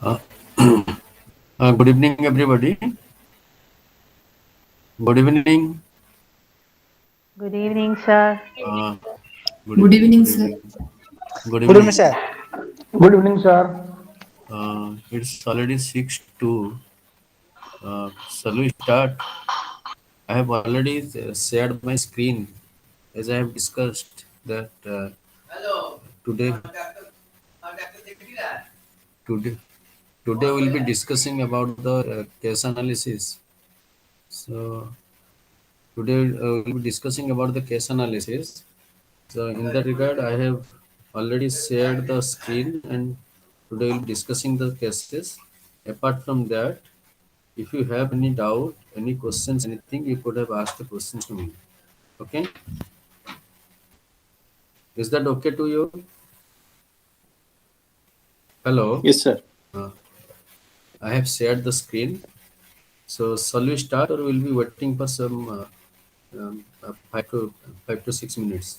Uh, Good evening, everybody. Good evening. Good evening, sir. Uh, Good Good evening. evening, Good sir. evening. Good Good evening, evening. sir. Good evening, sir. It's already 6:02. Shall we start? I have already shared my screen as I have discussed that today today today we'll be discussing about the case analysis. So today we'll be discussing about the case analysis. So in that regard, I have already shared the screen and today we'll be discussing the cases. Apart from that, if you have any doubt, any questions, anything, you could have asked the questions to me. Okay? Is that okay to you? Hello? Yes, sir. Uh, I have shared the screen. So shall we start or we'll be waiting for some 5 to 6 minutes?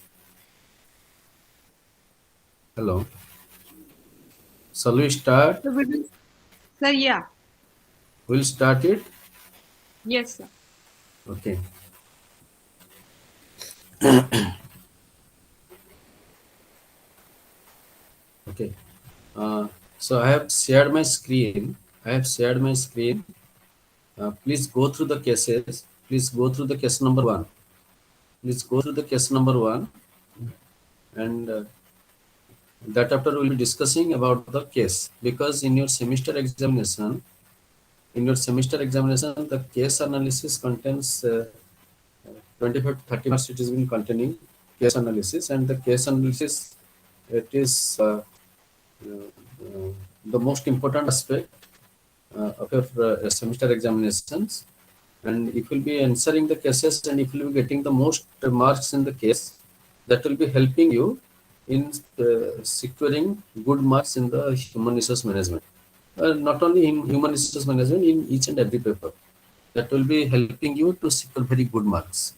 Hello? Shall we start? So, sir, yeah. We'll start it. Yes, sir. Okay. Okay. So I have shared my screen. I have shared my screen. Please go through the cases. Please go through the case number one. Please go through the case number one, and that after we'll be discussing about the case because in your semester examination, the case analysis contains 25 to 30 marks. It is been containing case analysis, and the case analysis it is the most important aspect of your semester examinations, and if you'll be answering the cases and if you'll be getting the most marks in the case, that will be helping you in securing good marks in the human resource management. Not only in human resource management, in each and every paper, that will be helping you to secure very good marks.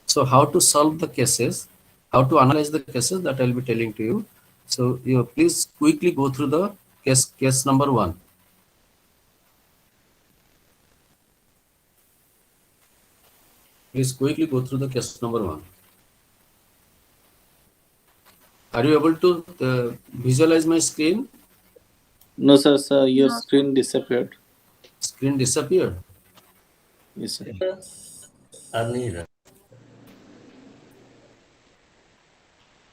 So how to solve the cases, how to analyze the cases, that I will be telling to you. So you please quickly go through the case number one. Please quickly go through the case number one. Are you able to visualize my screen? No, sir, your No, sir. screen disappeared. Screen disappeared. Yes, sir.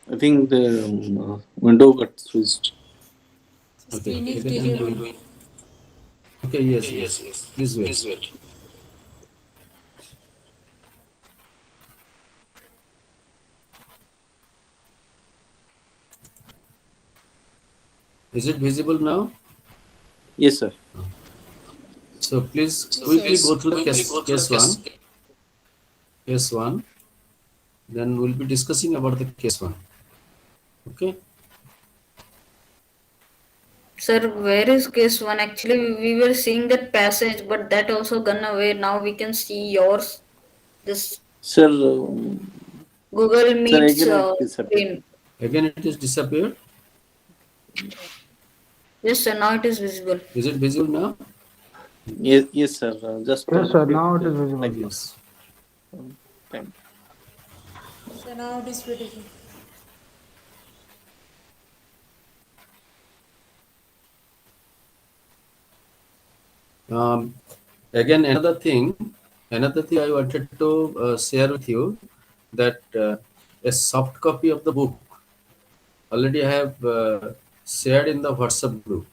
I think the window got switched. Okay. Screen is Again, I'm visible. going. Okay. Yes. Yes. Please wait. Is it visible now? Yes, sir. So please Yes, sir. quickly go through the case one. Case one. Then we'll be discussing about the case one. Okay. Sir, where is case one? Actually, we were seeing that passage, but that also gone away. Now we can see yours. This Sir, Google sir, Meets again it disappeared. screen. Again, it is disappeared. Yes, sir. Now it is visible. Is it visible now? Yes, sir. Just Yes, sir. take Now it is visible. like Yes. time. So now it is beautiful. Again, another thing I wanted to share with you that a soft copy of the book already I have shared in the WhatsApp group.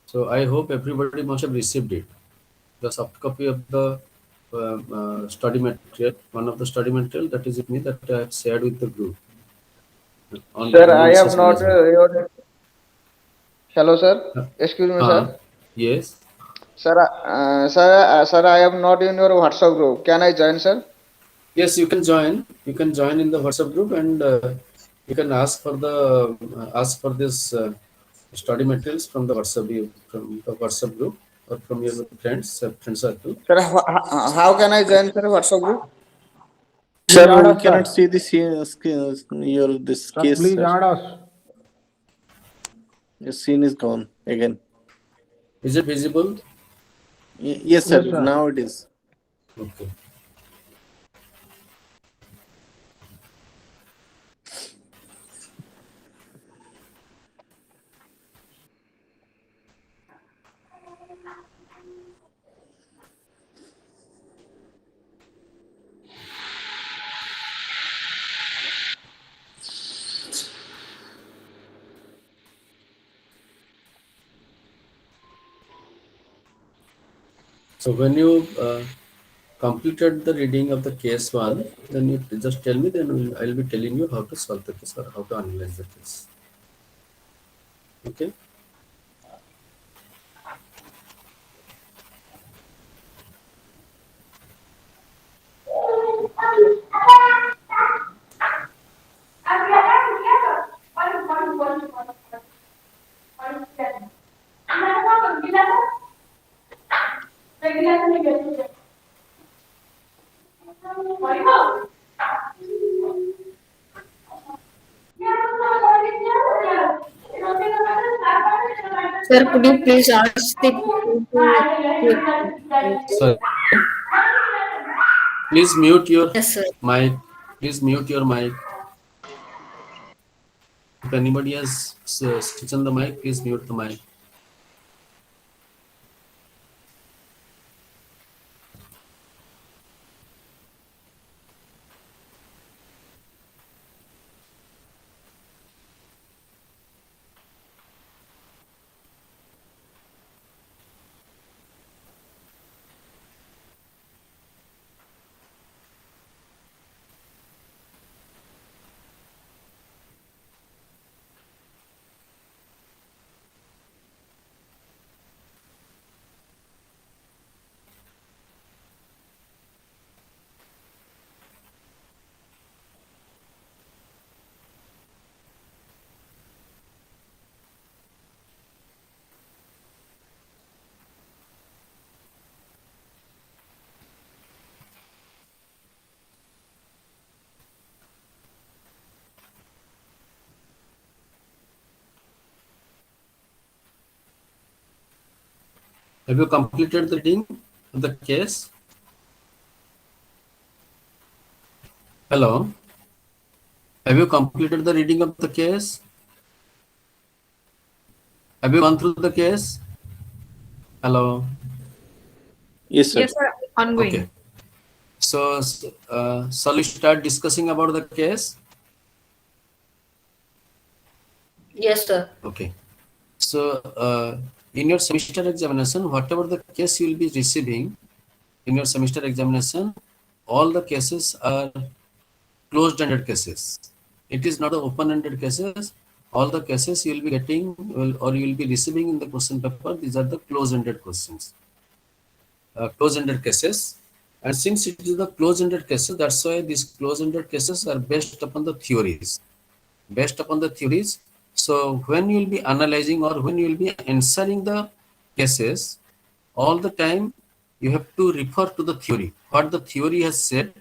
So I hope everybody must have received it. The soft copy of the study material, one of the study material that is with me that I have shared with the group on Sir, human I have resource not management. your. Hello, sir. Uh, Excuse me, uh, sir. yes, Sir, I am not in your WhatsApp group. Can I join, sir? yes, you can join. You can join in the WhatsApp group and you can ask for this study materials from the WhatsApp group or from your friend circle. Sir, how can I join, sir, WhatsApp group? Please Sir, add we us, cannot sir. see this your this Sir, case, please sir. add us. Your scene is gone again. Is it visible? Yes, sir. Yes, sir. Now it is. Okay. So when you completed the reading of the case one, then you just tell me, then I'll be telling you how to solve the case or how to analyze the case. Okay. Sir, could you please ask the people to So please mute your Yes, sir. mic. Please mute your mic. If anybody has switched on the mic, please mute the mic. Have you completed the reading of the case? Hello. Have you completed the reading of the case? Have you gone through the case? Hello. Yes, sir. Yes, sir. Ongoing. Okay. So, shall we start discussing about the case? Yes, sir. Okay. So, in your semester examination, whatever the case you will be receiving in your semester examination, all the cases are closed-ended cases. It is not the open-ended cases. All the cases you will be getting or you will be receiving in the question paper, these are the closed-ended questions, closed-ended cases. And since it is the closed-ended cases, that's why these closed-ended cases are based upon the theories. Based upon the theories. So when you will be analyzing or when you will be answering the cases, all the time you have to refer to the theory, what the theory has said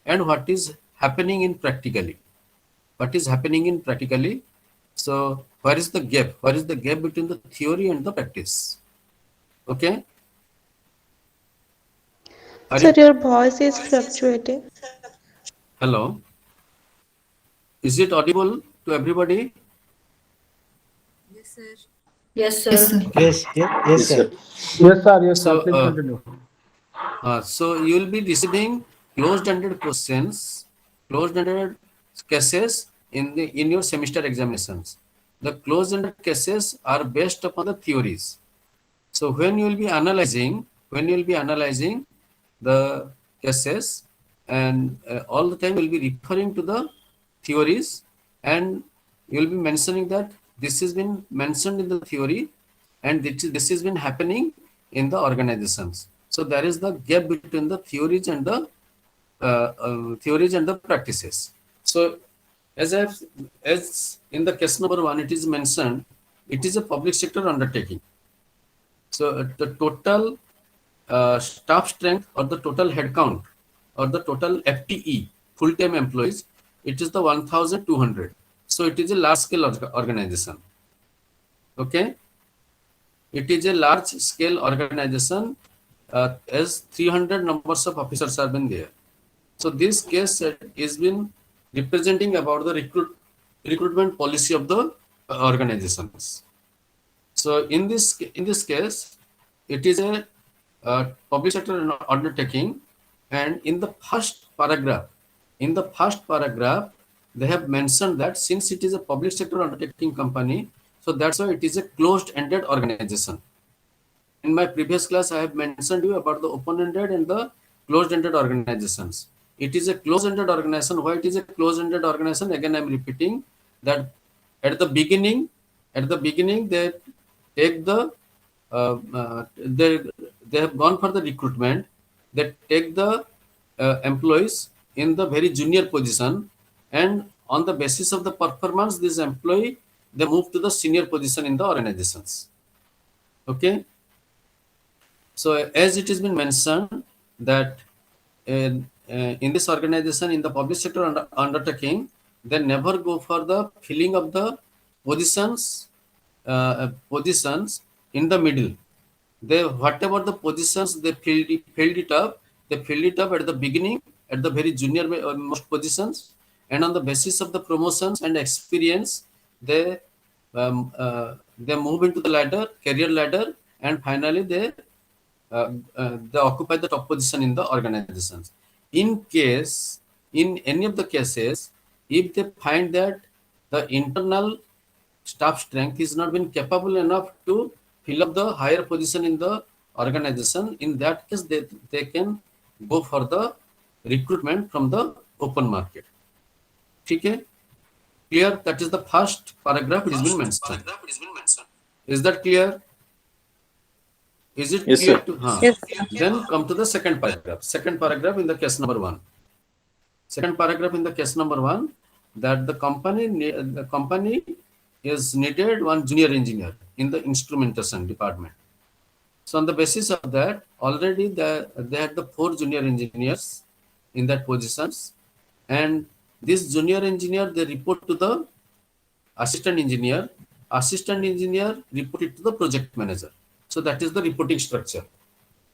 and what is happening in practically. What is happening in practically. So where is the gap? Where is the gap between the theory and the practice? Okay. Are Sir, you, your voice is fluctuating. hello? Is it audible to everybody? Yes, sir. Yes, yes, yes, Yes, sir. sir. Yes, sir. Yes, sir. So Please continue. So you will be receiving closed-ended questions, closed-ended cases in your semester examinations. The closed-ended cases are based upon the theories. So when you will be analyzing the cases, and all the time you will be referring to the theories, and you will be mentioning that this has been mentioned in the theory, and this has been happening in the organizations. So there is the gap between the theories and the practices. So as in the case number one, it is mentioned, it is a public sector undertaking. So the total staff strength or the total headcount or the total FTE, full-time employees, it is the 1,200. So it is a large-scale organization. Okay. it is a large scale organization, as 300 numbers of officers have been there. So this case is been representing about the recruitment policy of the organizations. So in this case, it is a public sector undertaking, and in the first paragraph, they have mentioned that since it is a public sector undertaking company, so that's why it is a closed-ended organization. In my previous class, I have mentioned you about the open-ended and the closed-ended organizations. It is a closed-ended organization. Why it is a closed-ended organization? Again, I am repeating that at the beginning, they take the they have gone for the recruitment. They take the employees in the very junior position, and on the basis of the performance, this employee they move to the senior position in the organizations. Okay. So as it has been mentioned that in this organization, in the public sector undertaking, they never go for the filling of the positions in the middle. They whatever the positions they filled it up at the beginning, at the very junior most positions, and on the basis of the promotions and experience, they move into the career ladder, and finally they occupy the top position in the organizations. In any of the cases, if they find that the internal staff strength is not been capable enough to fill up the higher position in the organization, in that case they can go for the recruitment from the open market. Okay? Clear? That is the first paragraph it has been mentioned. Is that clear? Is it Yes, clear sir. to? Yes. Then come to the second paragraph. Second paragraph in the case number 1. Second paragraph in the case number 1, that the company is needed one junior engineer in the instrumentation department. So on the basis of that, already they had the 4 junior engineers in that positions, and this junior engineer they report to the assistant engineer. Assistant engineer reported to the project manager. So that is the reporting structure.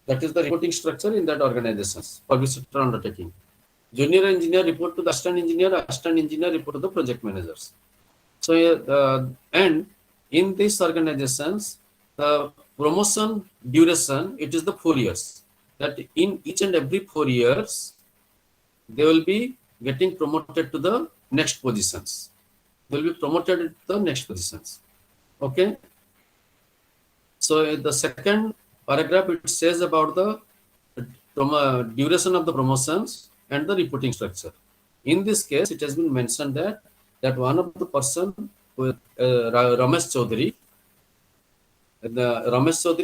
That is the reporting structure in that organizations, public sector undertaking. Junior engineer report to the assistant engineer report to the project managers. So and in these organizations, the promotion duration, it is the 4 years. That in each and every 4 years, they will be getting promoted to the next positions. They will be promoted to the next positions. Okay. So the second paragraph, it says about the duration of the promotions and the reporting structure. In this case, it has been mentioned that one of the person with Ramesh Chaudhary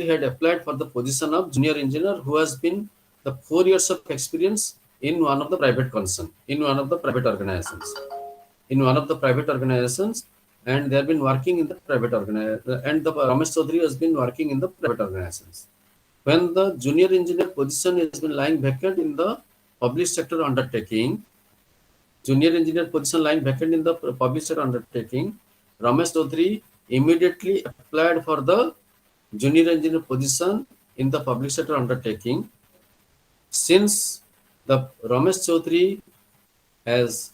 had applied for the position of junior engineer, who has been the 4 years of experience in one of the private concern, in one of the private organizations, and they have been working in the private organization, and the Ramesh Chaudhary has been working in the private organizations. When the junior engineer position has been lying vacant in the public sector undertaking, Ramesh Chaudhary immediately applied for the junior engineer position in the public sector undertaking. Since the Ramesh Chaudhary has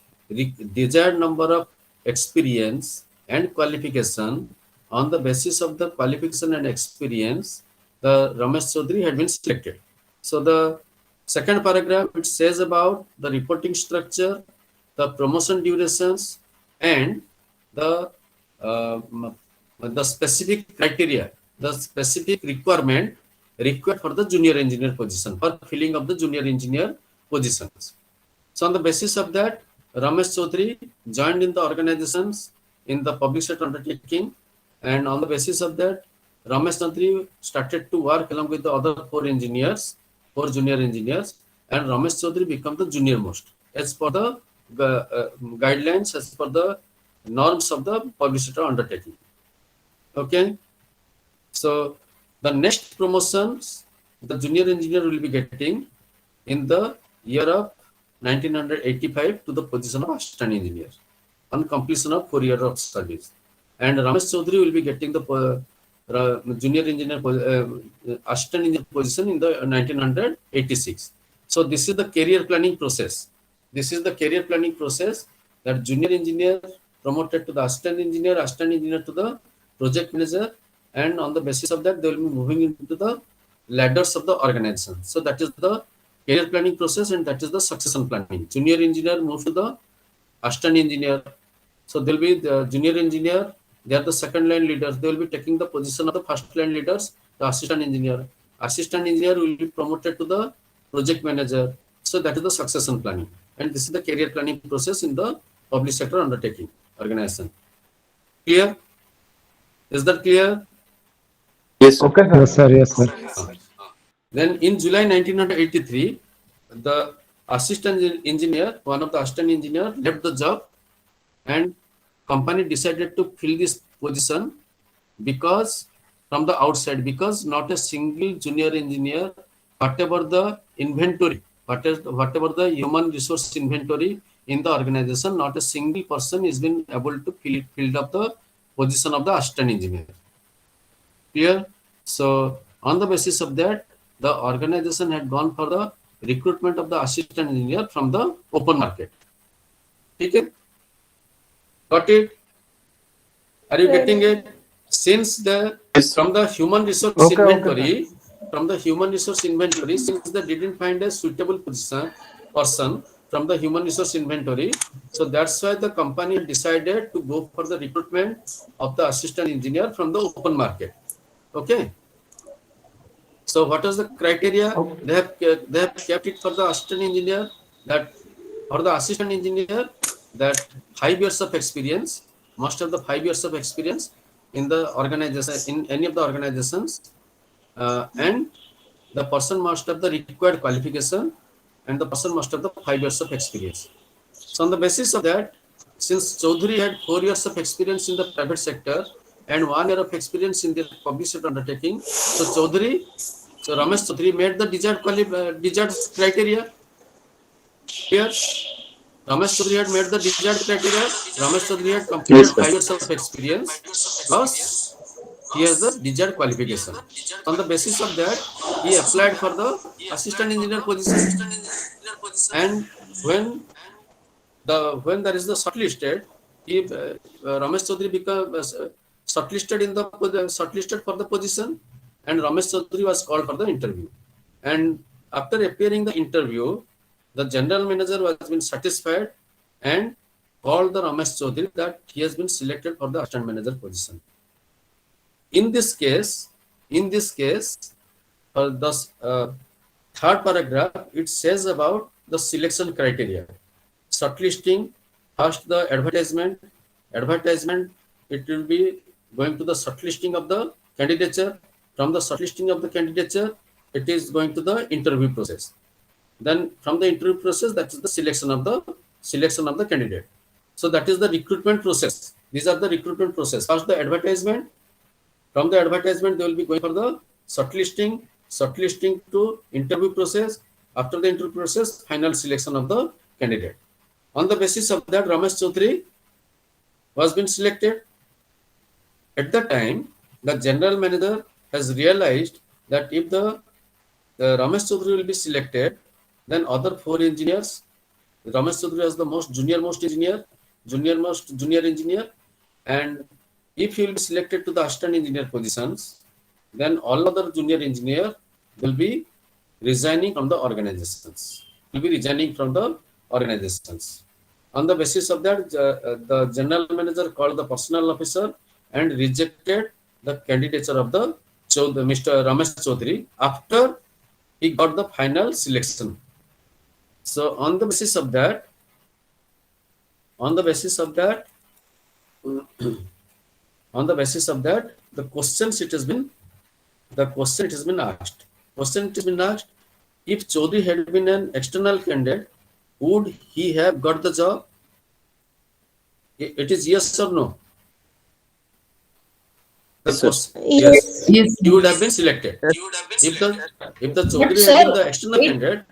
desired number of experience and qualification, on the basis of the qualification and experience, the Ramesh Chaudhary had been selected. So the second paragraph, it says about the reporting structure, the promotion durations, and the specific criteria, the specific requirement required for the junior engineer position, for filling of the junior engineer positions. So on the basis of that, Ramesh Chaudhary joined in the organizations in the public sector undertaking, and on the basis of that, Ramesh Chaudhary started to work along with the other 4 junior engineers, and Ramesh Chaudhary became the junior most as per the guidelines, as per the norms of the public sector undertaking. Okay. So the next promotions the junior engineer will be getting in the year of 1985 to the position of assistant engineer on completion of 4 years of service, and Ramesh Chaudhary will be getting the junior engineer, assistant engineer position in the 1986. So this is the career planning process. This is the career planning process, that junior engineer promoted to the assistant engineer to the project manager, and on the basis of that they will be moving into the ladders of the organization. So that is the career planning process, and that is the succession planning. Junior engineer moves to the assistant engineer. So there will be the junior engineer, they are the second line leaders. They will be taking the position of the first line leaders, the assistant engineer. Assistant engineer will be promoted to the project manager. So that is the succession planning. And this is the career planning process in the public sector undertaking organization. Clear? Is that clear? Yes, sir. Okay, sir. Yes, sir. Then in July 1983, the assistant engineer, one of the assistant engineer left the job, and company decided to fill this position because from the outside, because not a single junior engineer, whatever the inventory, whatever the human resource inventory in the organization, not a single person is been able to fill up the position of the assistant engineer. Clear? So on the basis of that, the organization had gone for the recruitment of the assistant engineer from the open market. Okay? Got it? Are you getting it? Since the from the human resource inventory, since they didn't find a suitable person from the human resource inventory, so that's why the company decided to go for the recruitment of the assistant engineer from the open market. Okay. So what is the criteria? They have kept it for the assistant engineer, that for the assistant engineer, that 5 years of experience, must have the 5 years of experience in the organization, in any of the organizations, and the person must have the required qualification, and the person must have the 5 years of experience. So on the basis of that, since Chaudhary had 4 years of experience in the private sector and 1 year of experience in the public sector undertaking, so Ramesh Chaudhary made the desired criteria. Here, Ramesh Chaudhary had made the desired criteria. Ramesh Chaudhary had completed 5 years of experience, plus he has the desired qualification. On the basis of that, he applied for the assistant engineer position. And when there is the shortlisted, Ramesh Chaudhary becomes shortlisted for the position, and Ramesh Chaudhary was called for the interview. And after appearing the interview, the general manager was been satisfied and called the Ramesh Chaudhary that he has been selected for the assistant manager position. In this case, the third paragraph, it says about the selection criteria. Shortlisting, first the advertisement, it will be going to the shortlisting of the candidature. From the shortlisting of the candidature, it is going to the interview process. Then from the interview process, that is the selection of the candidate. So that is the recruitment process. These are the recruitment process. First the advertisement. From the advertisement, they will be going for the shortlisting to interview process. After the interview process, final selection of the candidate. On the basis of that, Ramesh Chaudhary was been selected. At the time, the general manager has realized that if the Ramesh Chaudhary will be selected, then other 4 engineers, Ramesh Chaudhary is the junior engineer, and if he will be selected to the assistant engineer positions, then all other junior engineer will be resigning from the organizations. On the basis of that, the general manager called the personnel officer and rejected the candidature of the Mr. Ramesh Chaudhary after he got the final selection. So on the basis of that, the question it has been asked. If Chaudhary had been an external candidate, would he have got the job? It is yes or no? Yes. Yes. He would have been selected. If the Chaudhary had been the external candidate,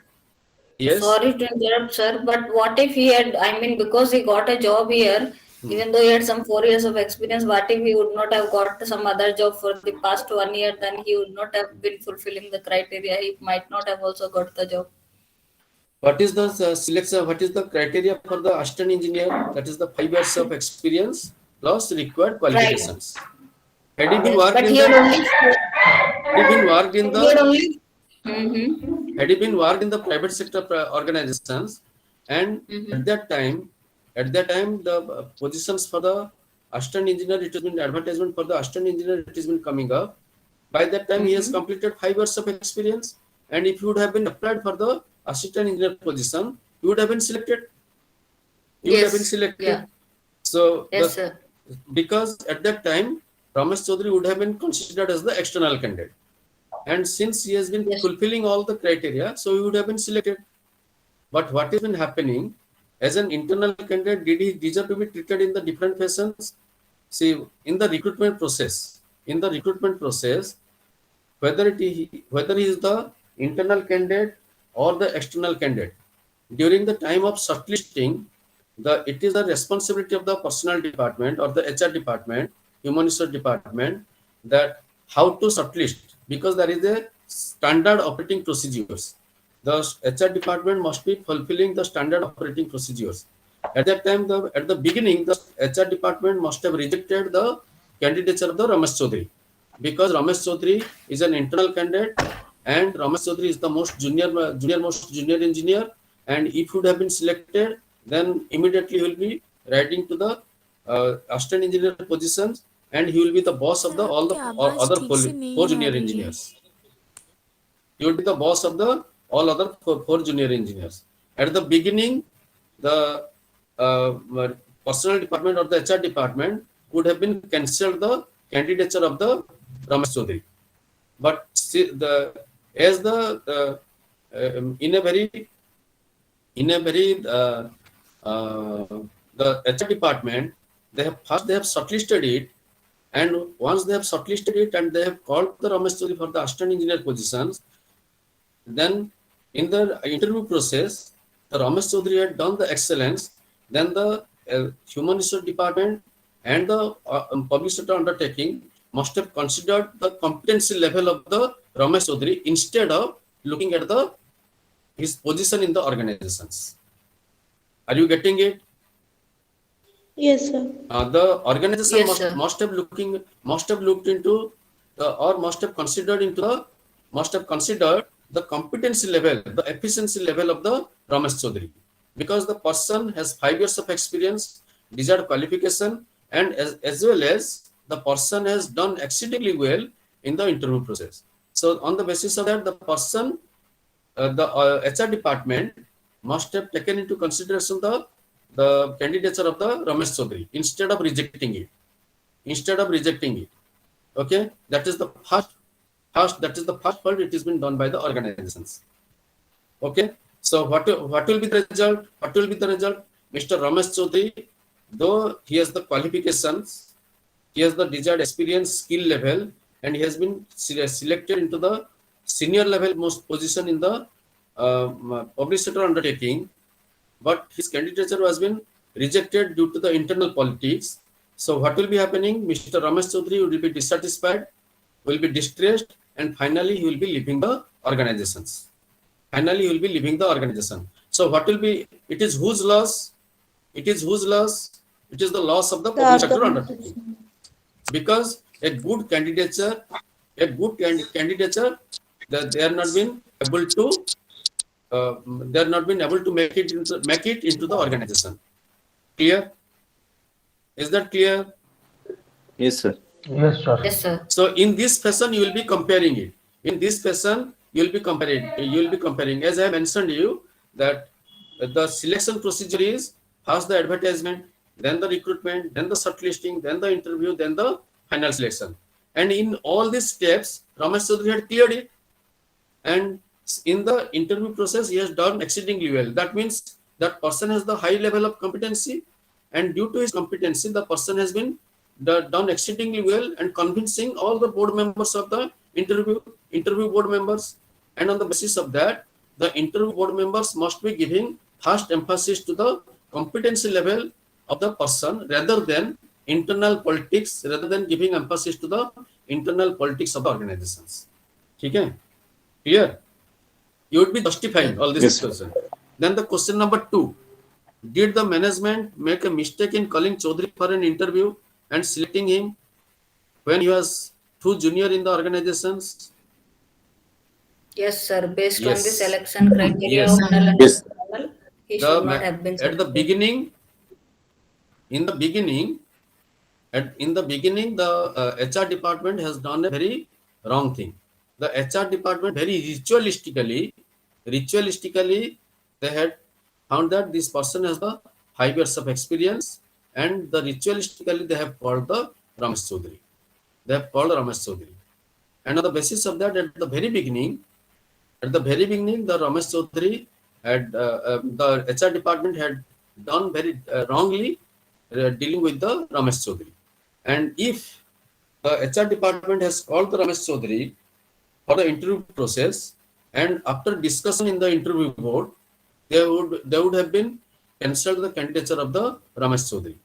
yes. Sorry to interrupt, sir, but what if he had, because he got a job here, Even though he had some 4 years of experience, what if he would not have got some other job for the past 1 year? Then he would not have been fulfilling the criteria. He might not have also got the job. What is the selection? What is the criteria for the assistant engineer? That is the 5 years of experience plus required Right. qualifications. Had he been Yes, worked but in he had the, only. had he been worked in He had the, only. Mm-hmm. had he been worked in the private sector organizations, and Mm-hmm. at that time, the positions for the assistant engineer, it has been advertisement for the assistant engineer, it has been coming up. By that time, he has Mm-hmm. completed 5 years of experience, and if you would have been applied for the assistant engineer position, you would have been selected. You would have been Yes. selected. Yeah. So Yes, sir. because at that time, Ramesh Chaudhary would have been considered as the external candidate, and since he has been Yes. fulfilling all the criteria, so he would have been selected. But what has been happening as an internal candidate, did he deserve to be treated in the different fashions? See, in the recruitment process, whether he is the internal candidate or the external candidate, during the time of shortlisting, it is the responsibility of the personnel department or the HR department, human resource department, that how to shortlist, because there is a standard operating procedures. The HR department must be fulfilling the standard operating procedures. At that time, at the beginning, the HR department must have rejected the candidature of the Ramesh Chaudhary, because Ramesh Chaudhary is an internal candidate, and Ramesh Chaudhary is the most most junior engineer, and if he would have been selected, then immediately he will be riding to the assistant engineer positions, and he will be the boss of the all the आपकी or आवाज other ठीक से four नहीं आ junior रही है. engineers. He would be the boss of the all other four junior engineers. At the beginning, the personnel department or the HR department would have been cancelled the candidature of the Ramesh Chaudhary. But see, in a very the HR department, they have shortlisted it, and once they have shortlisted it and they have called the Ramesh Chaudhary for the assistant engineer positions, then in the interview process, the Ramesh Chaudhary had done the excellence. Then the human resource department and the public sector undertaking must have considered the competency level of the Ramesh Chaudhary instead of looking at his position in the organizations. Are you getting it? Yes, sir. The organization Yes, sir. must have looked into or must have considered the competency level, the efficiency level of the Ramesh Chaudhary, because the person has 5 years of experience, desired qualification, and as well as the person has done exceedingly well in the interview process. So on the basis of that, the person, the HR department must have taken into consideration the candidature of the Ramesh Chaudhary instead of rejecting it. Okay, that is the first fault. It has been done by the organizations. Okay, so what will be the result? Mr. Ramesh Chaudhary, though he has the qualifications, he has the desired experience, skill level, and he has been selected into the senior level most position in the public sector undertaking, but his candidature has been rejected due to the internal politics. So what will be happening? Mr. Ramesh Chaudhary will be dissatisfied, will be distressed, and finally he will be leaving the organizations. So what will be? It is whose loss? It is the loss of the public sector undertaking, because a good candidature, that they are not been able to make it into the organization. Clear? Is that clear? Yes, sir. Yes, sir. Yes, sir. So in this fashion, you will be comparing it. You will be comparing. As I mentioned you, that the selection procedure is first the advertisement, then the recruitment, then the shortlisting, then the interview, then the final selection. And in all these steps, Ramesh Chaudhary had cleared it. And in the interview process, he has done exceedingly well. That means that person has the high level of competency, and due to his competency, the person has been done exceedingly well and convincing all the board members of the interview board members. And on the basis of that, the interview board members must be giving first emphasis to the competency level of the person rather than internal politics, rather than giving emphasis to the internal politics of the organizations. Okay? Clear? You would be justifying all this Yes, sir. question. Then the question number 2. Did the management make a mistake in calling Chaudhary for an interview and selecting him when he was too junior in the organizations? Yes, sir. Based on the Yes. selection criteria Yes. of null and Yes. external, he should not have been At the selected. beginning, in the beginning, the HR department has done a very wrong thing. The HR department very ritualistically, they had found that this person has the 5 years of experience, and the ritualistically they have called the Ramesh Chaudhary. They have called Ramesh Chaudhary, and on the basis of that, at the very beginning, the Ramesh Chaudhary had the HR department had done very wrongly dealing with the Ramesh Chaudhary. And if the HR department has called the Ramesh Chaudhary for the interview process, and after discussion in the interview board, they would have been cancelled the candidature of the Ramesh Chaudhary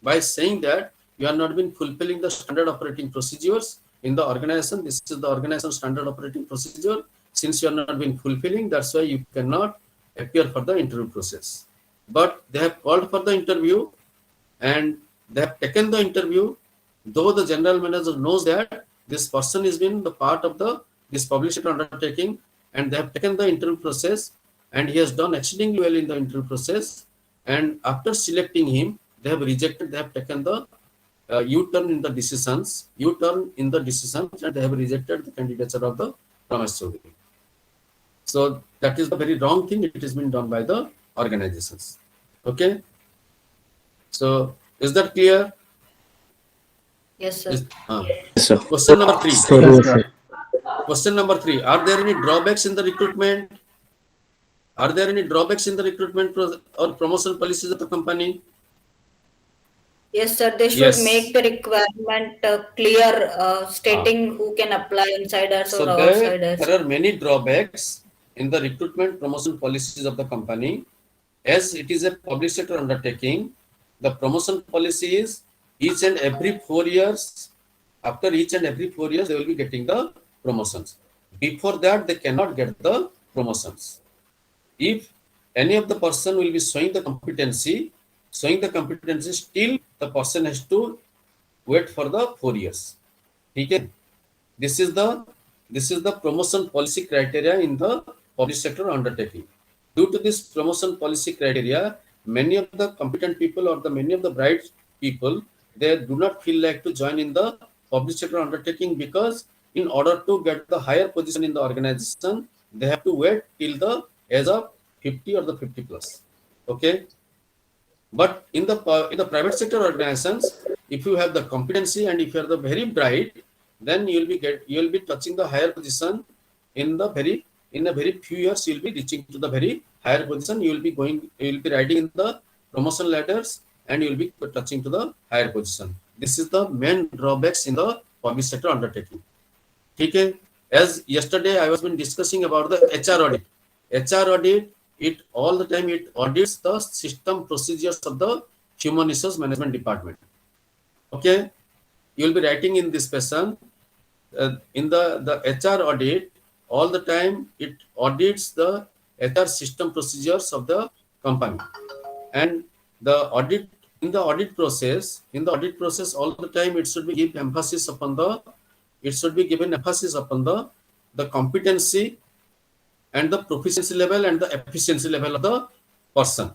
by saying that you have not been fulfilling the standard operating procedures in the organization. This is the organization standard operating procedure. Since you have not been fulfilling, that's why you cannot appear for the interview process. But they have called for the interview, and they have taken the interview, though the general manager knows that this person has been the part of this public sector undertaking, and they have taken the interview process, and he has done exceedingly well in the interview process. And after selecting him, they have taken the U-turn in the decisions, and they have rejected the candidature of the Ramesh Chaudhary. So that is the very wrong thing. It has been done by the organizations. Okay. So is that clear? Yes, sir. Yes, sir. Question number 3. Yes, sir. Question number 3. Are there any drawbacks in the recruitment? Are there any drawbacks in the recruitment or promotion policies of the company? Yes, sir. They should Yes. make the requirement clear, stating who can apply, insiders So or there outsiders. are many drawbacks in the recruitment promotion policies of the company. As it is a public sector undertaking, the promotion policy is each and every 4 years. After each and every 4 years, they will be getting the promotions. Before that, they cannot get the promotions. If any of the person will be showing the competency, still the person has to wait for the 4 years. Okay? This is the promotion policy criteria in the public sector undertaking. Due to this promotion policy criteria, many of the competent people or many of the bright people, they do not feel like to join in the public sector undertaking, because in order to get the higher position in the organization, they have to wait till the age of 50 or the 50 plus. Okay. But in the private sector organizations, if you have the competency and if you are the very bright, then you will be touching the higher position in a very few years. You will be reaching to the very higher position. You will be riding in the promotion ladders, and you will be touching to the higher position. This is the main drawbacks in the public sector undertaking. Okay. As yesterday I was been discussing about the HR audit. HR audit, it all the time it audits the system procedures of the human resource management department. Okay, you will be writing in this person in the HR audit, all the time it audits the HR system procedures of the company, and the audit in the audit process all the time it should be given emphasis upon the competency and the proficiency level and the efficiency level of the person.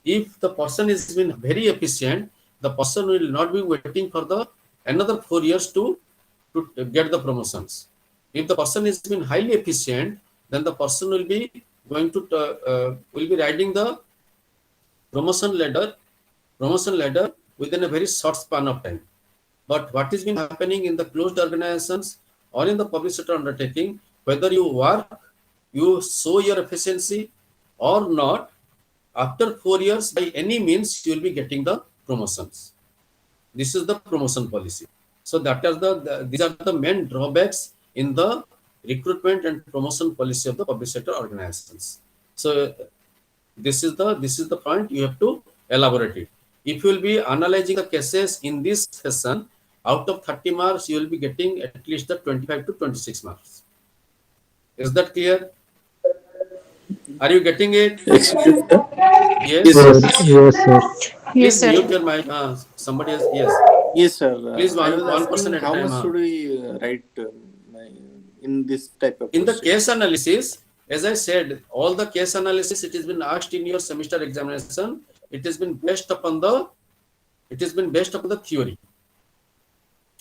If the person is been very efficient, the person will not be waiting for the another 4 years to get the promotions. If the person has been highly efficient, then the person will be going to will be riding the promotion ladder within a very short span of time. But what has been happening in the closed organizations or in the public sector undertaking, whether you work, you show your efficiency or not, after 4 years, by any means, you will be getting the promotions. This is the promotion policy. So these are the main drawbacks in the recruitment and promotion policy of the public sector organizations. So this is the point you have to elaborate it. if you will be analyzing the cases in this session, out of 30 marks, you will be getting at least the 25 to 26 marks. Is that clear? Are you getting it? Excuse me. Yes. Yes, sir. Yes, sir. Please mute your mic. Somebody else. Yes. Yes, sir. Please I was one person asking at a how time. much should we write in this type of In the question? case analysis, as I said, all the case analysis, it has been asked in your semester examination. It has been based upon the theory.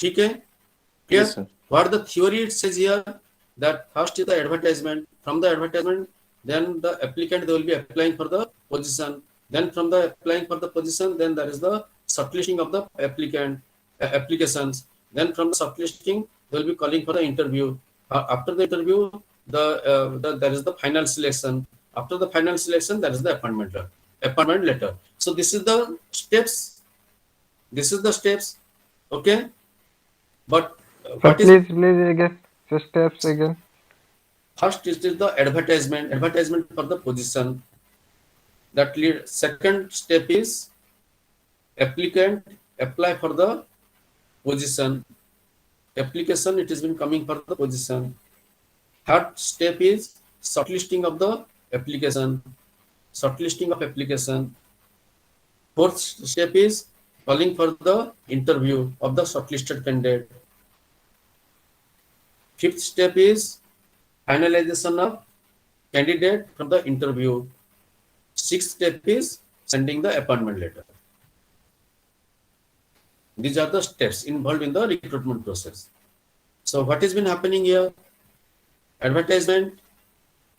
Okay? Clear? Yes, sir. What the theory it says here, that first is the advertisement. From the advertisement, then the applicant, they will be applying for the position. Then from the applying for the position, then there is the shortlisting of the applications. Then from the shortlisting, they will be calling for the interview. After the interview, there is the final selection. After the final selection, there is the appointment letter. So this is the steps. Okay. But Sir, what is please again. The steps again. first is the advertisement for the position. That lead. Second step is applicant apply for the position. Application, it has been coming for the position. Third step is shortlisting of the application. Fourth step is calling for the interview of the shortlisted candidate. Fifth step is finalization of candidate from the interview. Sixth step is sending the appointment letter. These are the steps involved in the recruitment process. So what has been happening here? Advertisement,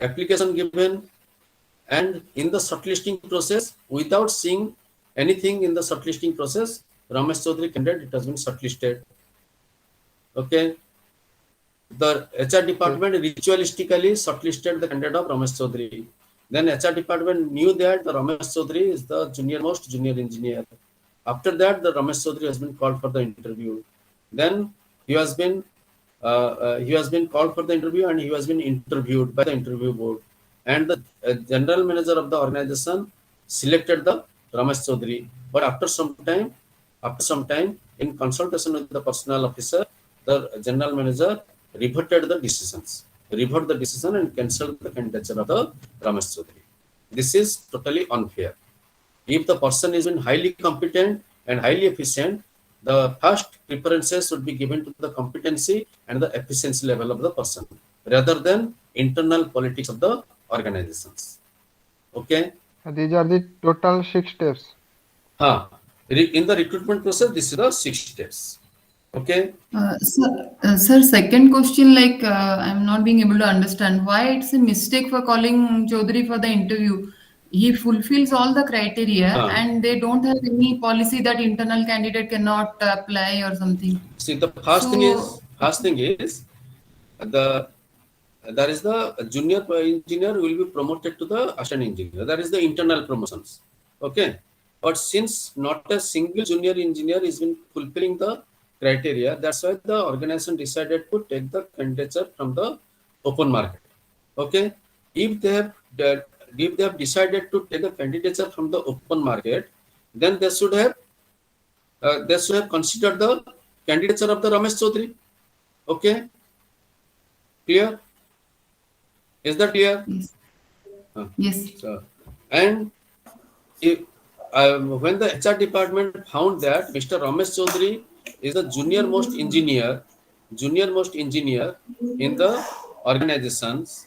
application given, and in the shortlisting process, without seeing anything in the shortlisting process, Ramesh Chaudhary candidate, it has been shortlisted. Okay. The HR department ritualistically shortlisted the candidate of Ramesh Chaudhary. Then HR department knew that the Ramesh Chaudhary is the most junior engineer. After that, the Ramesh Chaudhary has been called for the interview. Then he has been called for the interview, and he has been interviewed by the interview board. And the general manager of the organization selected the Ramesh Chaudhary. But after some time, in consultation with the personnel officer, the general manager reverted the decision and cancelled the candidature of the Ramesh Chaudhary. This is totally unfair. If the person is highly competent and highly efficient, the first preferences should be given to the competency and the efficiency level of the person, rather than internal politics of the organizations. Okay? These are the total 6 steps. In the recruitment process, this is the 6 steps. Okay? Sir, second question, I'm not being able to understand why it's a mistake for calling Chaudhary for the interview. He fulfills all the criteria and they don't have any policy that internal candidate cannot apply or something. See, the first thing is there is the junior engineer will be promoted to the assistant engineer. That is the internal promotions. Okay. But since not a single junior engineer is been fulfilling the criteria, that's why the organization decided to take the candidature from the open market. Okay. If they have decided to take the candidature from the open market, then they should have considered the candidature of the Ramesh Chaudhary. Okay. Clear? Is that clear? Yes. Yes. So, and when the HR department found that Mr. Ramesh Chaudhary is the junior most engineer in the organizations,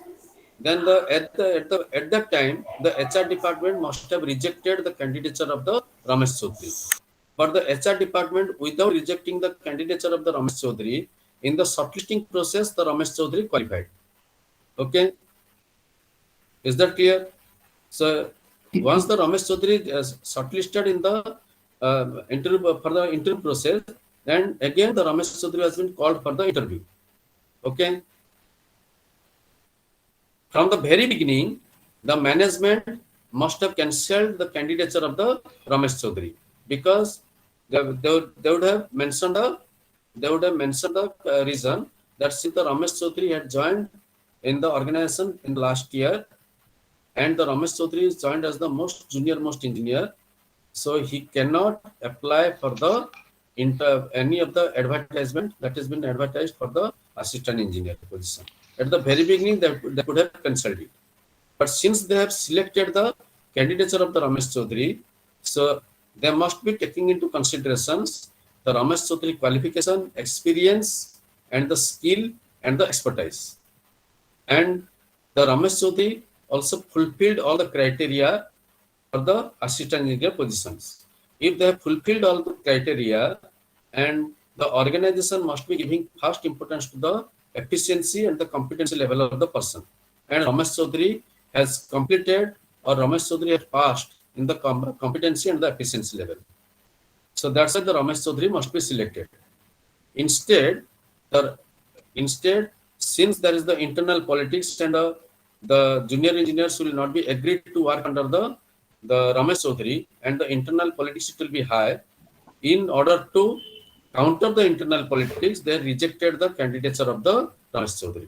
then at that time the HR department must have rejected the candidature of the Ramesh Chaudhary. But the HR department, without rejecting the candidature of the Ramesh Chaudhary, in the shortlisting process, the Ramesh Chaudhary qualified. Okay, is that clear? So once the Ramesh Chaudhary is shortlisted in the interview process, then again the Ramesh Chaudhary has been called for the interview. Okay. From the very beginning, the management must have cancelled the candidature of the Ramesh Chaudhary, because they would have mentioned the reason that since the Ramesh Chaudhary had joined in the organization in last year, and the Ramesh Chaudhary is joined as the most engineer, So he cannot apply for the any of the advertisement that has been advertised for the assistant engineer position. At the very beginning, they could have consulted. But since they have selected the candidature of the Ramesh Chaudhary, so they must be taking into considerations the Ramesh Chaudhary qualification, experience, and the skill and the expertise. And the Ramesh Chaudhary also fulfilled all the criteria for the assistant engineer positions. If they have fulfilled all the criteria, and the organization must be giving first importance to the efficiency and the competency level of the person. And Ramesh Chaudhary has completed, or Ramesh Chaudhary has passed in the competency and the efficiency level. So that's why the Ramesh Chaudhary must be selected. Instead, the instead, since there is the internal politics and the junior engineers will not be agreed to work under the Ramesh Chaudhary, and the internal politics will be high. In order to counter the internal politics, they rejected the candidature of the Ramesh Chaudhary.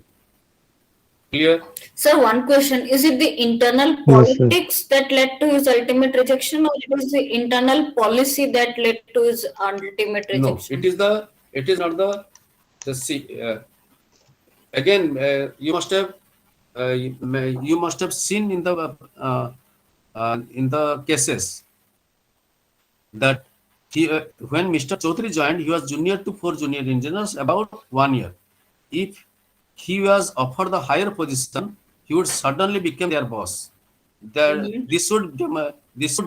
Clear? Sir, one question. Is it the internal Yes, sir. politics that led to his ultimate rejection, or it was the internal policy that led to his ultimate No, rejection? it is not the see, again, you must have seen in the cases that when Mr. Chaudhary joined, he was junior to 4 junior engineers about 1 year. If he was offered the higher position, he would suddenly become their boss. This would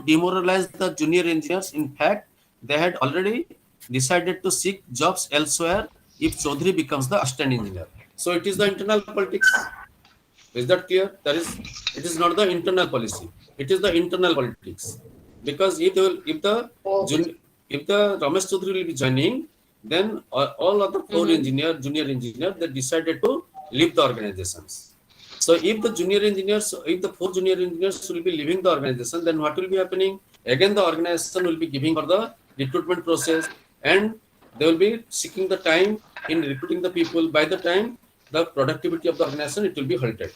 demoralize the junior engineers. In fact, they had already decided to seek jobs elsewhere if Chaudhary becomes the assistant engineer. So it is the internal politics. Is that clear? It is not the internal policy. It is the internal politics. Because if the Ramesh Chaudhary will be joining, then all other 4 junior engineers, they decided to leave the organizations. So if the 4 junior engineers will be leaving the organization, then what will be happening? Again, the organization will be giving for the recruitment process, and they will be seeking the time in recruiting the people. By the time the productivity of the organization, it will be halted.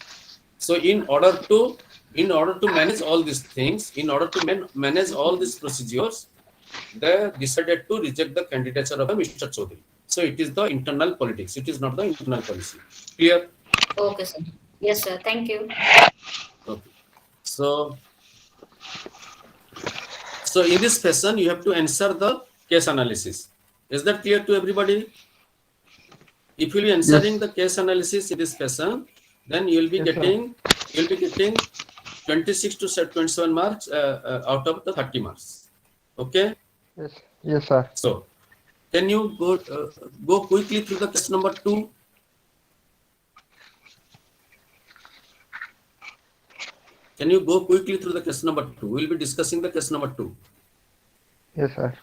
So in order to manage all these things, in order to manage all these procedures, they decided to reject the candidature of Mr. Chaudhary. So it is the internal politics. It is not the internal policy. Clear? Okay, sir. Yes, sir. Thank you. Okay. So in this fashion, you have to answer the case analysis. Is that clear to everybody? If you will be answering Yes. the case analysis in this fashion, then you will be Yes, sir. getting 26 to 27 marks out of the 30 marks. Okay. Yes. Yes, sir. So can you go quickly through the case number 2? Can you go quickly through the case number 2? We'll be discussing the case number 2. Yes, sir.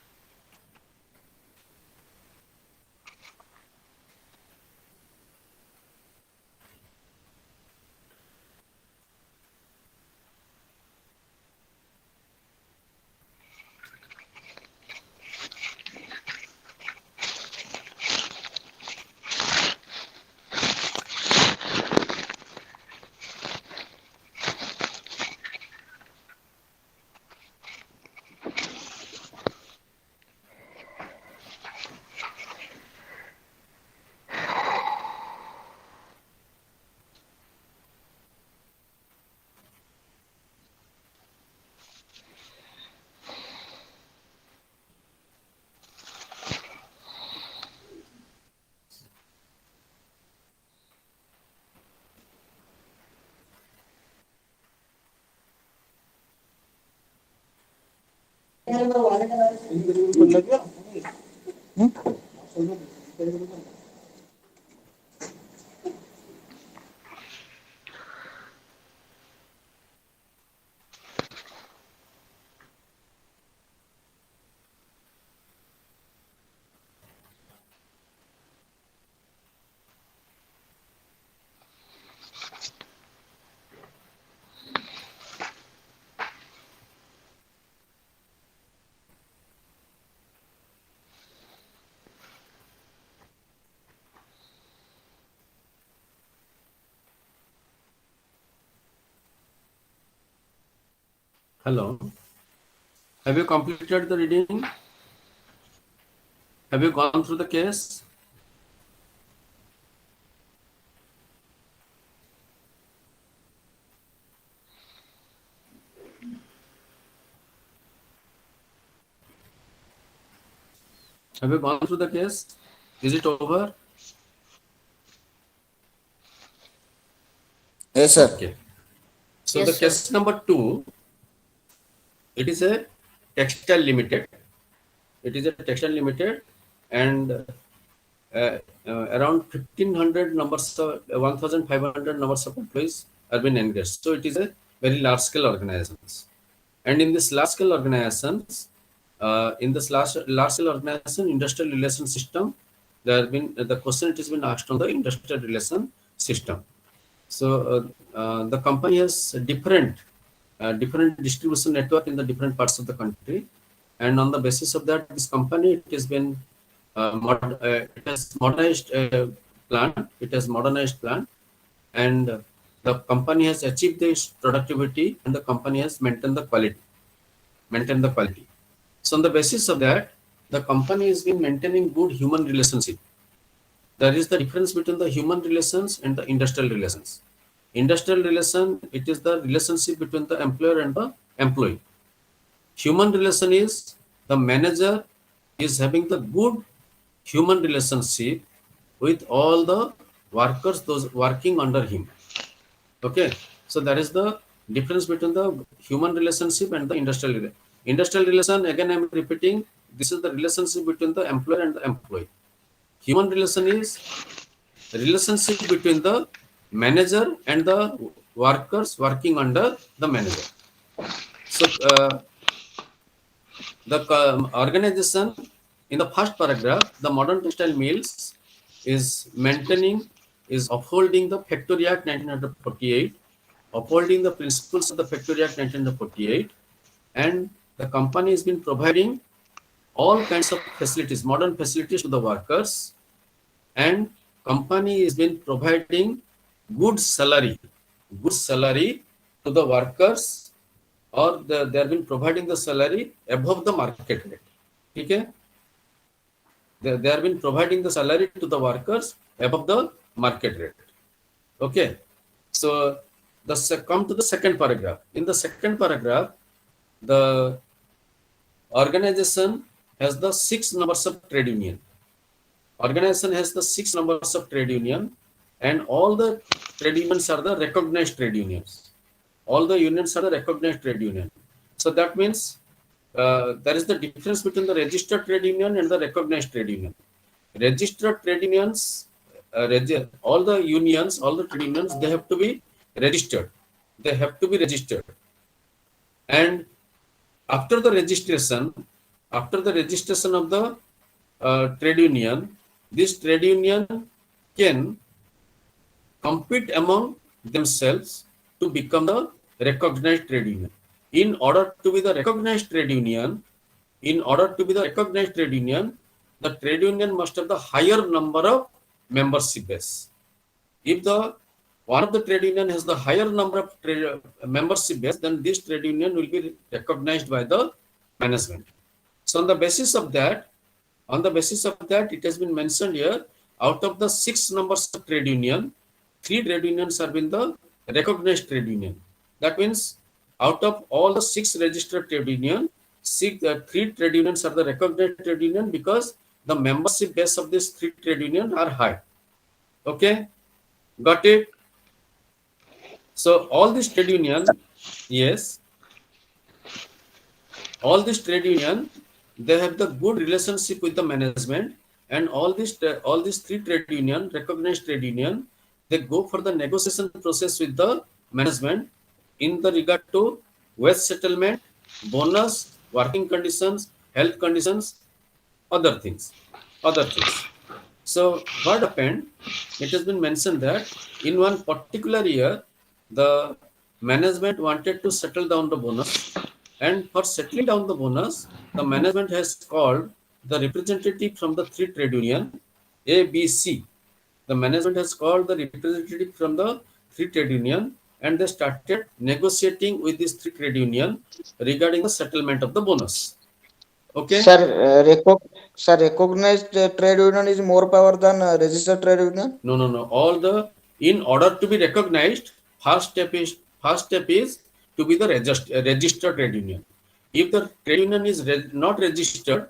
Hello. Have you completed the reading? Have you gone through the case? Have you gone through the case? Is it over? Yes, sir. Okay. So Yes, the sir. case number 2, it is a textile limited. It is a textile limited, and around 1500 numbers, 1500 numbers of employees have been engaged. So it is a very large scale organizations. And in this large scale organizations, in this large scale organization, industrial relation system, there have been the question it has been asked on the industrial relation system. So the company has different distribution network in the different parts of the country, and on the basis of that, this company it has been it has modernized plant. It has modernized plant, and the company has achieved this productivity, and the company has maintained the quality. So on the basis of that, the company has been maintaining good human relationship. There is the difference between the human relations and the industrial relations. Industrial relation, it is the relationship between the employer and the employee. Human relation is the manager is having the good human relationship with all the workers, those working under him. Okay, so that is the difference between the human relationship and the industrial relation. Industrial relation, again I am repeating, this is the relationship between the employer and the employee. Human relation is the relationship between the manager and the workers working under the manager. So the organization in the first paragraph, the modern textile mills is upholding the Factory Act 1948, upholding the principles of the Factory Act 1948, and the company has been providing all kinds of facilities, modern facilities to the workers, and company has been providing good salary to the workers, or they have been providing the salary above the market rate. Okay? They have been providing the salary to the workers above the market rate. Okay. So come to the second paragraph. In the second paragraph, the organization has the 6 numbers of trade union. Organization has the 6 numbers of trade union, and all the trade unions are the recognized trade unions. All the unions are the recognized trade union. So that means there is the difference between the registered trade union and the recognized trade union. Registered trade unions, all the trade unions, they have to be registered. And after the registration of the trade union, this trade union can compete among themselves to become the recognized trade union. In order to be the recognized trade union, the trade union must have the higher number of membership base. If one of the trade union has the higher number of membership base, then this trade union will be recognized by the management. So on the basis of that, it has been mentioned here, out of the 6 numbers of trade union, 3 trade unions have been the recognized trade union. That means out of all the 6 registered trade union, 3 trade unions are the recognized trade union because the membership base of these 3 trade unions are high. Okay, got it? So all these trade union, yes, all these trade union, they have the good relationship with the management, and all these 3 trade union, recognized trade union, they go for the negotiation process with the management in the regard to wage settlement, bonus, working conditions, health conditions, other things. So what happened? It has been mentioned that in one particular year, the management wanted to settle down the bonus, and for settling down the bonus, the management has called the representative from the 3 trade union, A, B, C. The management has called the representative from the 3 trade union and they started negotiating with this three trade union regarding the settlement of the bonus. Okay. Sir, recognized trade union is more power than registered trade union. No. In order to be recognized, first step is to be the registered trade union. If the trade union is not registered,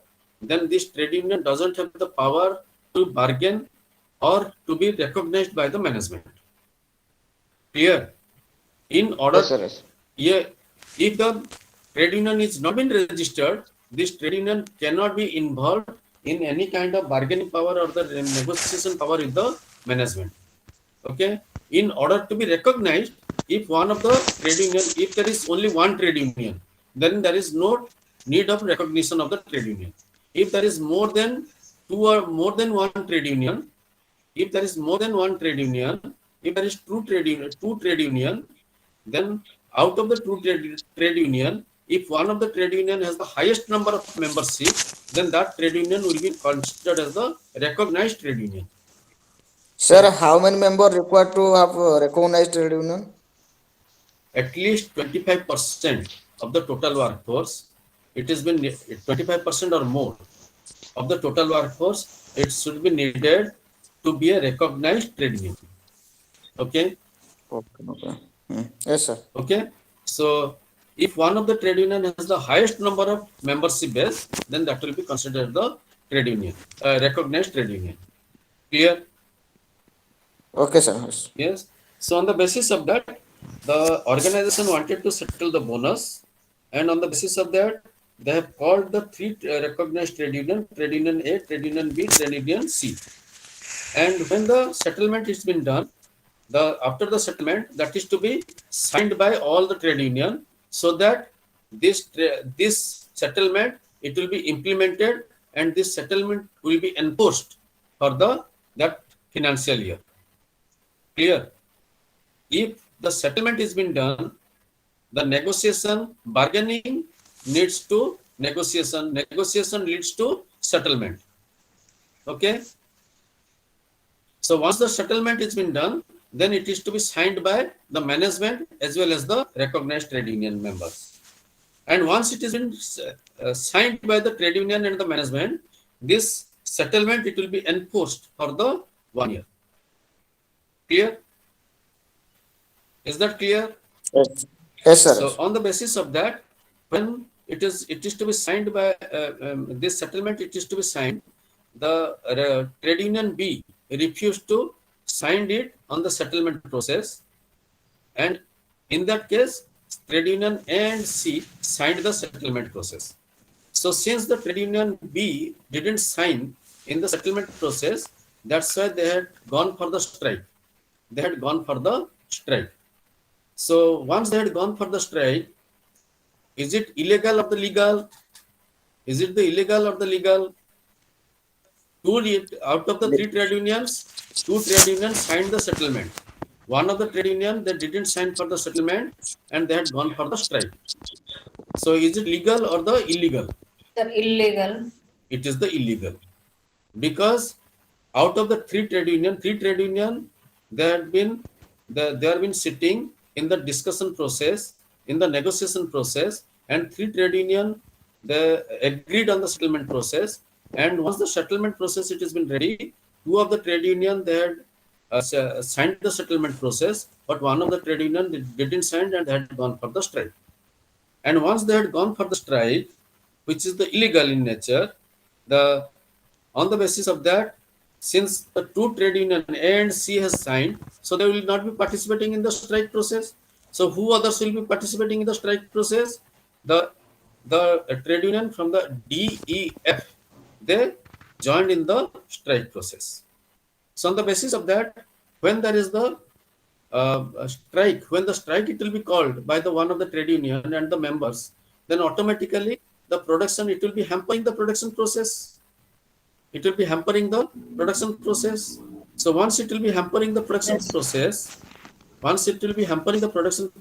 then this trade union doesn't have the power to bargain or to be recognized by the management. Clear? In order, Yes, sir. Yes. yeah, if the trade union is not been registered, this trade union cannot be involved in any kind of bargaining power or the negotiation power with the management. Okay. In order to be recognized, if one of the trade union, if there is only one trade union, then there is no need of recognition of the trade union. If there is more than two or more than one trade union, if there is more than one trade union, if there is two trade union, then out of the two trade union, if one of the trade union has the highest number of membership, then that trade union will be considered as the recognized trade union. Sir, how many members required to have recognized trade union? At least 25% of the total workforce. It has been 25% or more of the total workforce. It should be needed to be a recognized trade union. Okay. Okay. Yes, sir. Okay. So if one of the trade union has the highest number of membership base, then that will be considered the trade union, recognized trade union. Clear? Okay, sir. Yes. So on the basis of that, the organization wanted to settle the bonus, and on the basis of that, they have called the three recognized trade union A, trade union B, trade union C. And when the settlement is been done, after the settlement, that is to be signed by all the trade union, so that this settlement, it will be implemented, and this settlement will be enforced for that financial year. Clear? If the settlement is been done, the bargaining needs to negotiation leads to settlement. Okay. So once the settlement has been done, then it is to be signed by the management as well as the recognized trade union members. And once it has been signed by the trade union and the management, this settlement, it will be enforced for the 1 year. Clear? Is that clear? Yes. Yes, sir. So on the basis of that, when it is to be signed by this settlement, it is to be signed. The trade union B refused to sign it on the settlement process, and in that case, trade union A and C signed the settlement process. So since the trade union B didn't sign in the settlement process, that's why they had gone for the strike. So once they had gone for the strike, is it illegal or the legal? Is it the illegal or the legal? Out of the three trade unions, two trade unions signed the settlement. One of the trade union, they didn't sign for the settlement, and they had gone for the strike. So is it legal or the illegal? They're illegal. It is the illegal, because out of the three trade union, they have been sitting in the discussion process, in the negotiation process, and three trade union, they agreed on the settlement process. And once the settlement process it has been ready, two of the trade union, they had signed the settlement process, but one of the trade union didn't sign, and they had gone for the strike. And once they had gone for the strike, which is the illegal in nature, on the basis of that, since the two trade union A and C has signed, so they will not be participating in the strike process. So who others will be participating in the strike process? The trade union from the D, E, F, they joined in the strike process. So on the basis of that, when there is the strike, it will be called by the one of the trade union and the members, then automatically the production, it will be hampering the production process. So once it will be hampering the production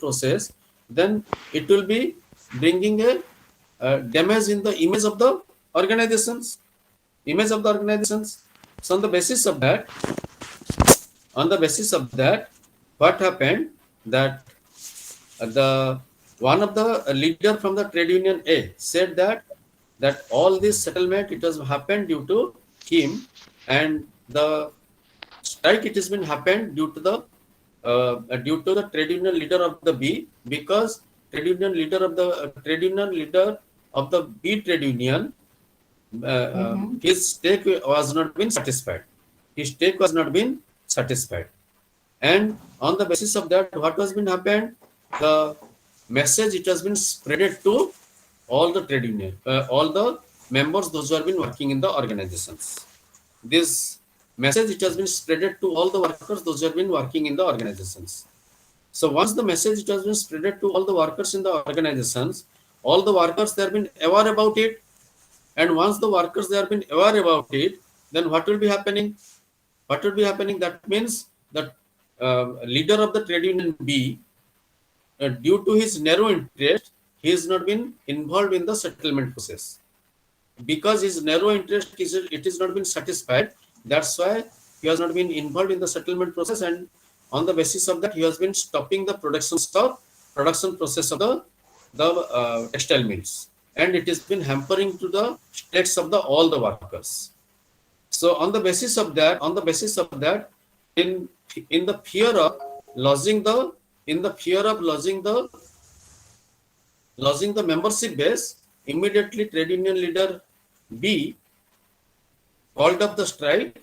process, then it will be bringing a damage in the image of the organizations. So on the basis of that, what happened, that the one of the leader from the trade union A said that all this settlement it has happened due to him, and the strike it has been happened due to the trade union leader of the B, because trade union leader of the trade union leader of the B trade union, his stake was not been satisfied. His stake was not been satisfied, and on the basis of that, what has been happened? The message it has been spreaded to all the trade union, all the members, those who have been working in the organizations. This message it has been spreaded to all the workers, those who have been working in the organizations. So once the message it has been spreaded to all the workers in the organizations, all the workers they have been aware about it, and once the workers they have been aware about it, then what will be happening? What will be happening? That means that leader of the trade union B, due to his narrow interest, he has not been involved in the settlement process. Because his narrow interest it is not been satisfied, that's why he has not been involved in the settlement process, and on the basis of that he has been stopping the production process of the textile mills, and it has been hampering to the stakes of all the workers. So on the basis of that, in the fear of losing the membership base, immediately trade union leader B called up the strike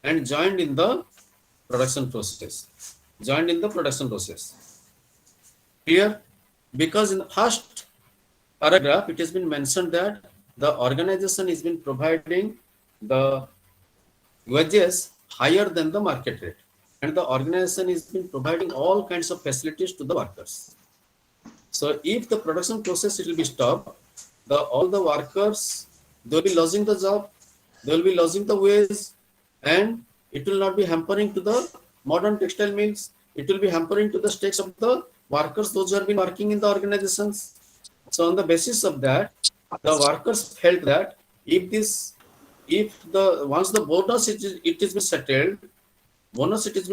and joined in the production process. Clear? Because in the first paragraph, it has been mentioned that the organization has been providing the wages higher than the market rate, and the organization has been providing all kinds of facilities to the workers. So if the production process it will be stopped, all the workers they will be losing the job, they will be losing the wage, and it will not be hampering to the modern textile mills. It will be hampering to the stakes of the workers, those who have been working in the organizations. So on the basis of that, the workers felt that once the bonus it has been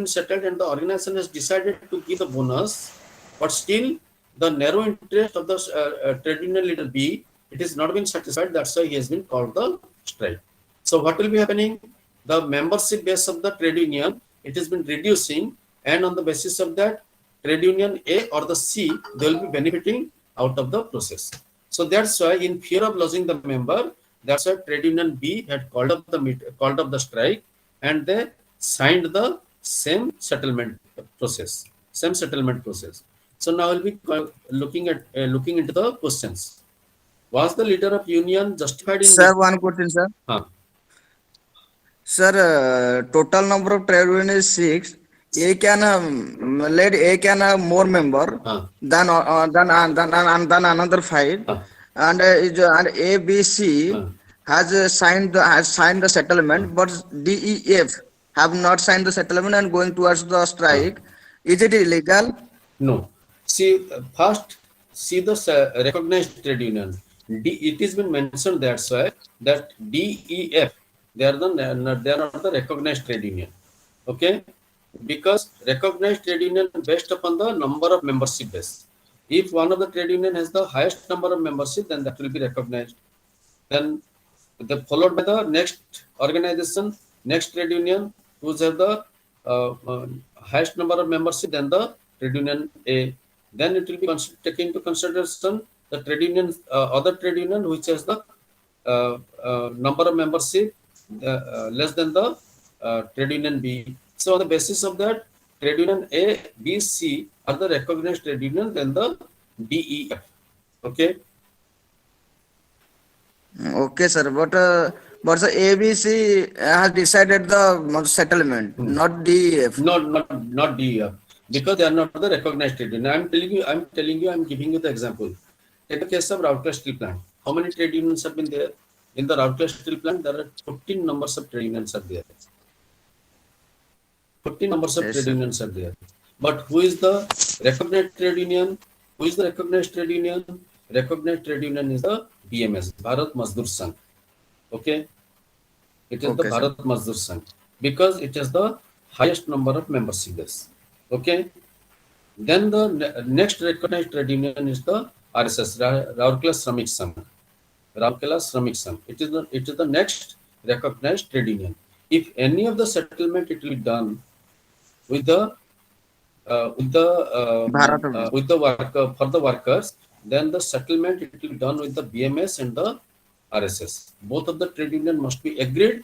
settled, and the organization has decided to give the bonus, but still the narrow interest of the trade union leader B, it has not been satisfied. That's why he has been called the strike. So what will be happening? The membership base of the trade union, it has been reducing, and on the basis of that, trade union A or the C, they will be benefiting out of the process. So that's why, in fear of losing the member, that's why trade union B had called up the strike, and they signed the same settlement process. So now we'll be looking into the questions. Was the leader of union justified in? Sir, one question, sir. Sir, total number of trade union is 6. A can have more member than another 5, and A, B, C has signed the settlement, but D, E, F have not signed the settlement and going towards the strike. Is it illegal? No. See, first see the recognized trade union. It has been mentioned that's why that D, E, F they are not the recognized trade union. Okay, because recognized trade union based upon the number of membership base. If one of the trade union has the highest number of membership, then that will be recognized. Then followed by the next organization, next trade union, who have the highest number of membership, then the trade union A. Then it will be taken into consideration the trade union, other trade union which has the number of membership less than the trade union B. So on the basis of that, trade union A, B, C are the recognized trade union, then the D, E, F. Okay. Okay, sir. But the ABC has decided the settlement, not DEF. Not DEF, because they are not the recognized trade union. I'm giving you the example. In the case of Routledge Steel Plant, how many trade unions have been there? In the Routledge Steel Plant, there are 14 numbers of trade unions are there. 14 numbers of trade unions are there. But who is the recognized trade union? Who is the recognized trade union? Recognized trade union is the BMS, Bharat Mazdoor Sangh. Okay, it is the Bharat Mazdoor Sangh because it has the highest number of membership base. Okay, Then the next recognized trade union is the RSS, Rourkela Shramik Sangh. Rourkela Shramik Sangh. It is the next recognized trade union. If any of the settlement it will be done with the Bharat. with the worker for the workers, then the settlement it will be done with the BMS and the RSS. Both of the trade union must be agreed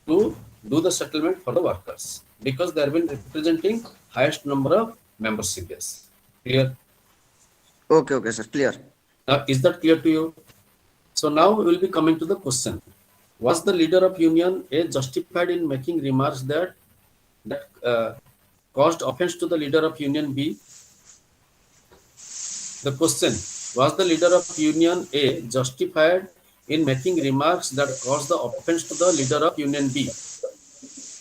to do the settlement for the workers because they have been representing highest number of membership base. Clear? Okay, sir, clear. Now, is that clear to you? So now we will be coming to the question. Was the leader of union A justified in making remarks that caused offense to the leader of union B? The question, was the leader of union A justified in making remarks that caused the offense to the leader of union B?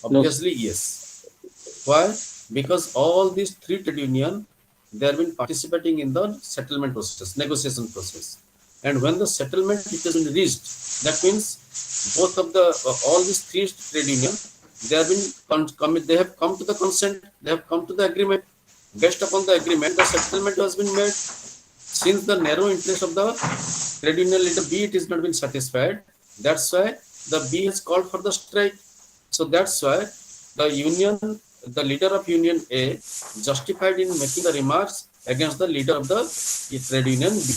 Obviously, yes. Why? Because all these three trade unions, they have been participating in the settlement process, negotiation process. And when the settlement it has been reached, that means both of the all these three trade unions, they have come to the consent, they have come to the agreement. Based upon the agreement, the settlement has been made. Since the narrow interest of the trade union leader B it is not been satisfied, that's why the B has called for the strike. So that's why the leader of union A justified in making the remarks against the leader of the trade union B.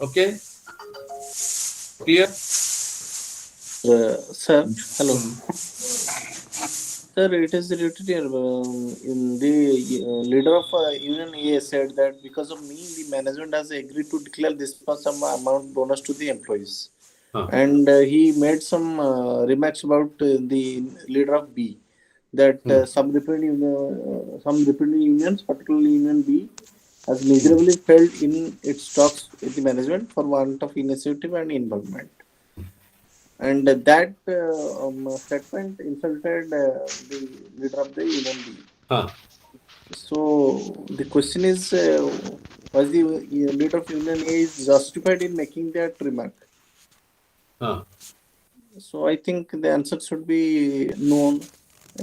Okay, clear? Sir, hello. Sir, it is written here in the leader of Union A said that because of me, the management has agreed to declare this some amount bonus to the employees. And he made some remarks about the leader of B that some representative unions, particularly Union B, has miserably failed in its talks with the management for want of initiative and involvement. And that statement insulted the leader of the Union B. So the question is, was the leader of Union A is justified in making that remark? So I think the answer should be no.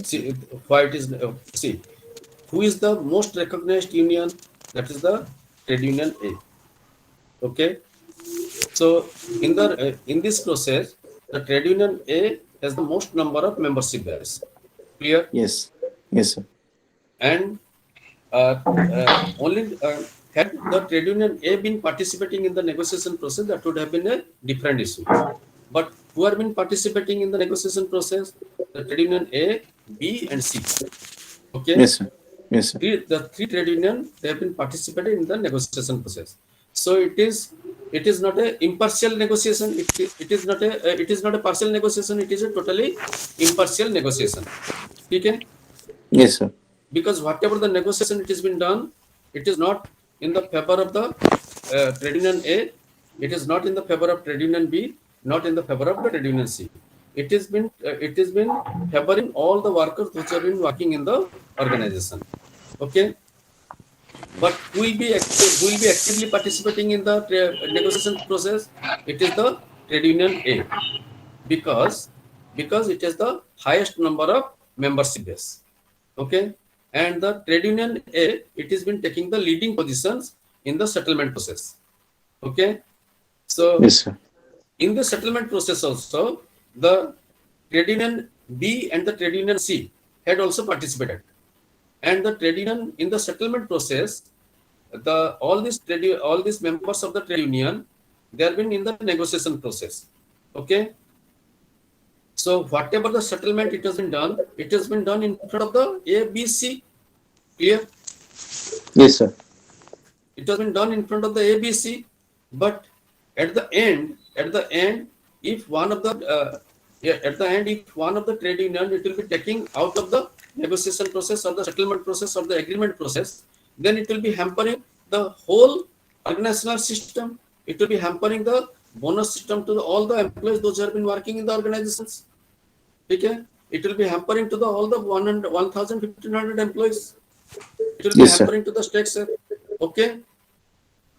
See, why it is see, who is the most recognized union? That is the trade union A. Okay. So in this process, the trade union A has the most number of membership base. Clear? Yes. Yes, sir. And only had the trade union A been participating in the negotiation process, that would have been a different issue. But who have been participating in the negotiation process? The trade union A, B, and C. Okay. Yes, sir. Yes, sir. The three trade union, they have been participating in the negotiation process. So it is not a impartial negotiation. It is not a partial negotiation. It is a totally impartial negotiation. Okay. Yes, sir. Because whatever the negotiation it has been done, it is not in the favor of the trade union A. It is not in the favor of trade union B. Not in the favor of the trade union C. It has been favoring all the workers which have been working in the organization. Okay. But who will be actively participating in the negotiation process? It is the trade union A, because it is the highest number of membership base. Okay, and the trade union A, it has been taking the leading positions in the settlement process. Okay, so yes, sir. In the settlement process also, the trade union B and the trade union C had also participated. And the trade union in the settlement process, all these members of the trade union, they have been in the negotiation process. Okay. So whatever the settlement it has been done in front of the ABC. Clear? Yes, sir. It has been done in front of the ABC, but at the end, if one of the trade union it will be taking out of the negotiation process or the settlement process or the agreement process, then it will be hampering the whole organizational system. It will be hampering the bonus system to all the employees those who have been working in the organizations. Okay, it will be hampering to all the 1,500 employees. It will be Yes, hampering to the stakes. Okay,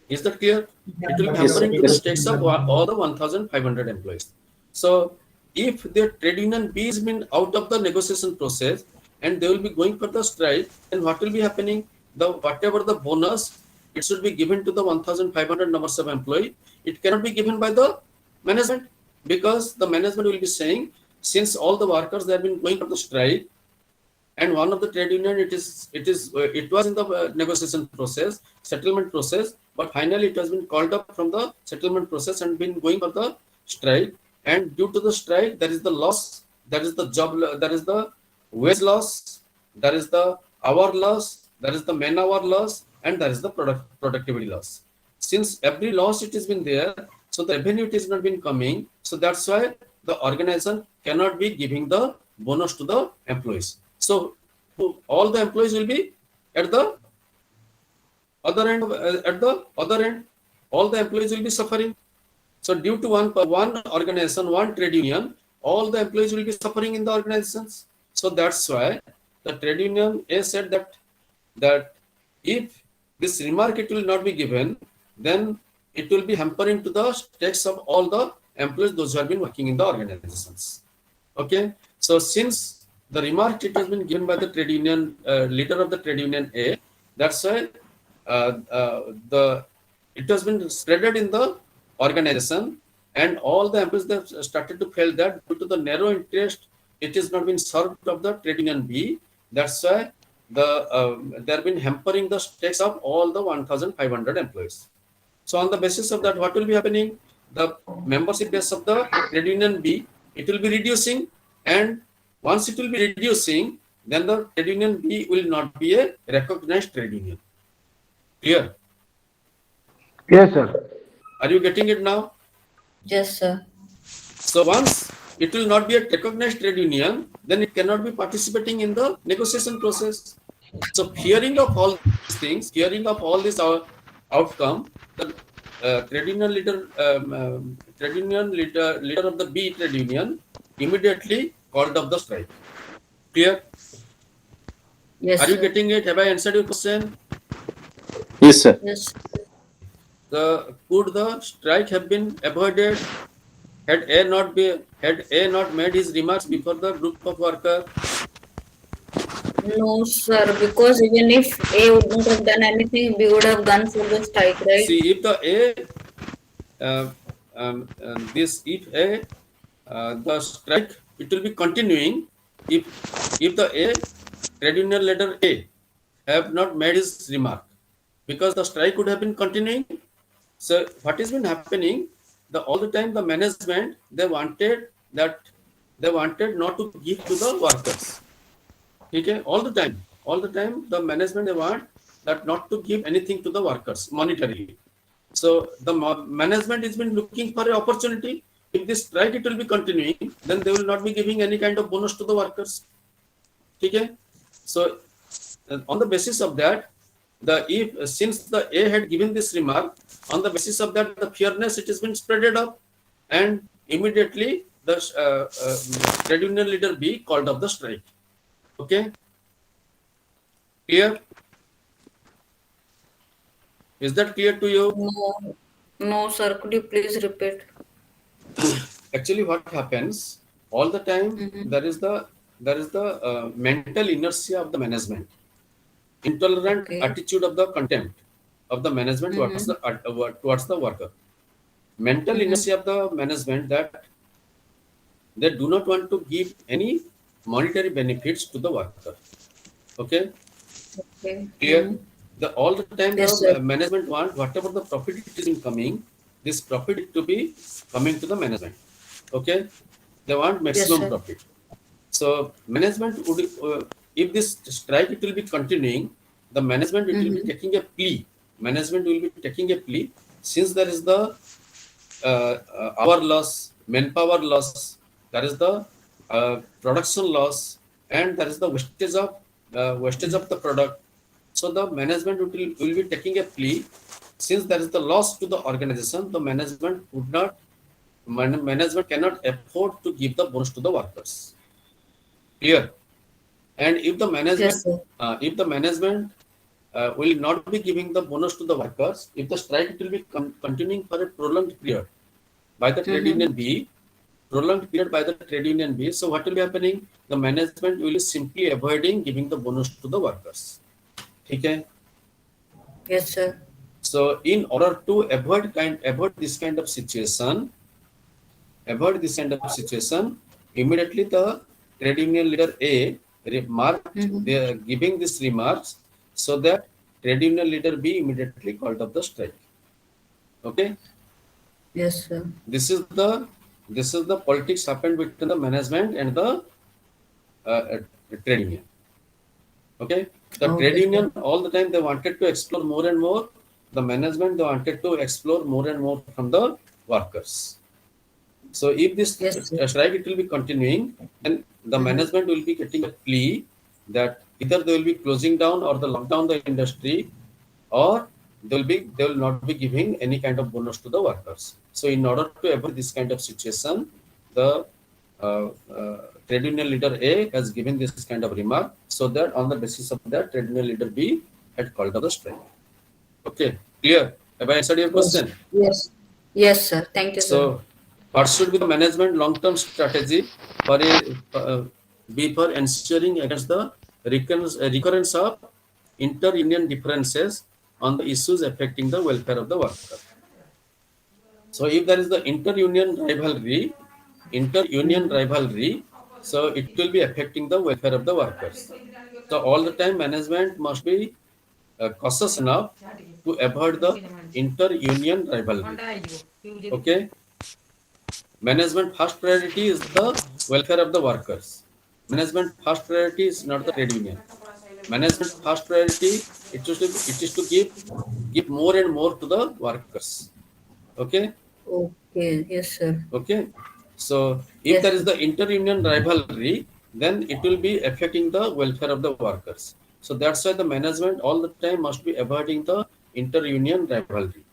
is that clear? It will be hampering to the stakes of all the 1,500 employees. So if the trade union B has been out of the negotiation process and they will be going for the strike, then what will be happening? the whatever the bonus, it should be given to the 1,500 numbers of employee. It cannot be given by the management, because the management will be saying, since all the workers they have been going for the strike, and one of the trade union, it was in the negotiation process, settlement process, but finally it has been called up from the settlement process and been going for the strike. And due to the strike, there is the loss, there is the job, there is the wage loss, there is the hour loss, there is the man hour loss, and there is the productivity loss. Since every loss it has been there, so the revenue it has not been coming. So that's why the organization cannot be giving the bonus to the employees. So all the employees will be at the other end. All the employees will be suffering. So due to one organization, one trade union, all the employees will be suffering in the organizations. So that's why the trade union A said that if this remark it will not be given, then it will be hampering to the stakes of all the employees, those who have been working in the organizations. Okay. So since the remark it has been given by the trade union leader of the trade union A, that's why it has been spreaded in the organization, and all the employees have started to feel that due to the narrow interest, it is not been served of the trade union B. That's why they have been hampering the stakes of all the 1,500 employees. So on the basis of that, what will be happening? The membership base of the trade union B, it will be reducing, and once it will be reducing, then the trade union B will not be a recognized trade union. Clear? Yes, sir. Are you getting it now? Yes, sir. So once it will not be a recognized trade union, then it cannot be participating in the negotiation process. So hearing of all these things, hearing of all this outcome, the trade union leader of the B trade union immediately called off the strike. Clear? Yes, Are you sir. getting it? Have I answered your question? Yes, sir. Yes. Could the strike have been avoided had A not made his remarks before the group of workers? No, sir, because even if A would not have done anything, we would have gone for the strike, right? See, if the the strike it will be continuing if the trade union leader A have not made his remark, because the strike would have been continuing. So what has been happening, all the time the management they wanted not to give to the workers. Okay, all the time the management they want that not to give anything to the workers monetarily. So the management has been looking for an opportunity. If this strike it will be continuing, then they will not be giving any kind of bonus to the workers. Okay, so on the basis of that, since the A had given this remark, on the basis of that the fairness it has been spreaded up, and immediately the trade union leader B called off the strike. Okay, clear? Is that clear to you? No, sir. Could you please repeat? Actually, what happens all the time, there is the mental inertia of the management, intolerant attitude of the contempt of the management towards the worker, mental inertia of the management that they do not want to give any monetary benefits to the worker. Okay, clear? All the time Yes, the sir. management want whatever the profit it is incoming, this profit to be coming to the management. Okay, they want maximum sir. profit. So management would, if this strike it will be continuing, the management it will be taking a plea. Management will be taking a plea, since there is the hour loss, manpower loss, there is the production loss, and there is the wastage of the product. So the management will be taking a plea, since there is the loss to the organization. The management cannot afford to give the bonus to the workers. Clear? And if the management will not be giving the bonus to the workers, if the strike will be continuing for a prolonged period by the trade union B, so what will be happening? The management will be simply avoiding giving the bonus to the workers. Okay? Yes, sir. So in order to avoid this kind of situation, immediately the trade union leader A remarked, they are giving these remarks so that trade union leader B immediately called up the strike. Okay. Yes, sir. This is the politics happened between the management and the trade union. Okay, the Okay, trade sir. union all the time they wanted to explore more and more. The management they wanted to explore more and more from the workers. So if this Yes, sir. strike it will be continuing, then the management will be getting a plea that either they will be closing down or the lockdown the industry, or they will not be giving any kind of bonus to the workers. So in order to avoid this kind of situation, the trade union leader A has given this kind of remark, so that on the basis of that trade union leader B had called up the strike. Okay, clear? Have I answered your question? Yes. Yes, sir. Thank you, sir. So, what should be the management long-term strategy for be for ensuring against the recurrence of inter-union differences on the issues affecting the welfare of the worker? So, if there is the inter-union rivalry, so it will be affecting the welfare of the workers. So, all the time management must be cautious enough to avoid the inter-union rivalry. Okay. Management first priority is the welfare of the workers. Management first priority is not the trade union. Management first priority it is to give more and more to the workers. Okay. Okay. Yes, sir. Okay. So if Yes, there is sir. the inter-union rivalry, then it will be affecting the welfare of the workers. So that's why the management all the time must be avoiding the inter-union rivalry,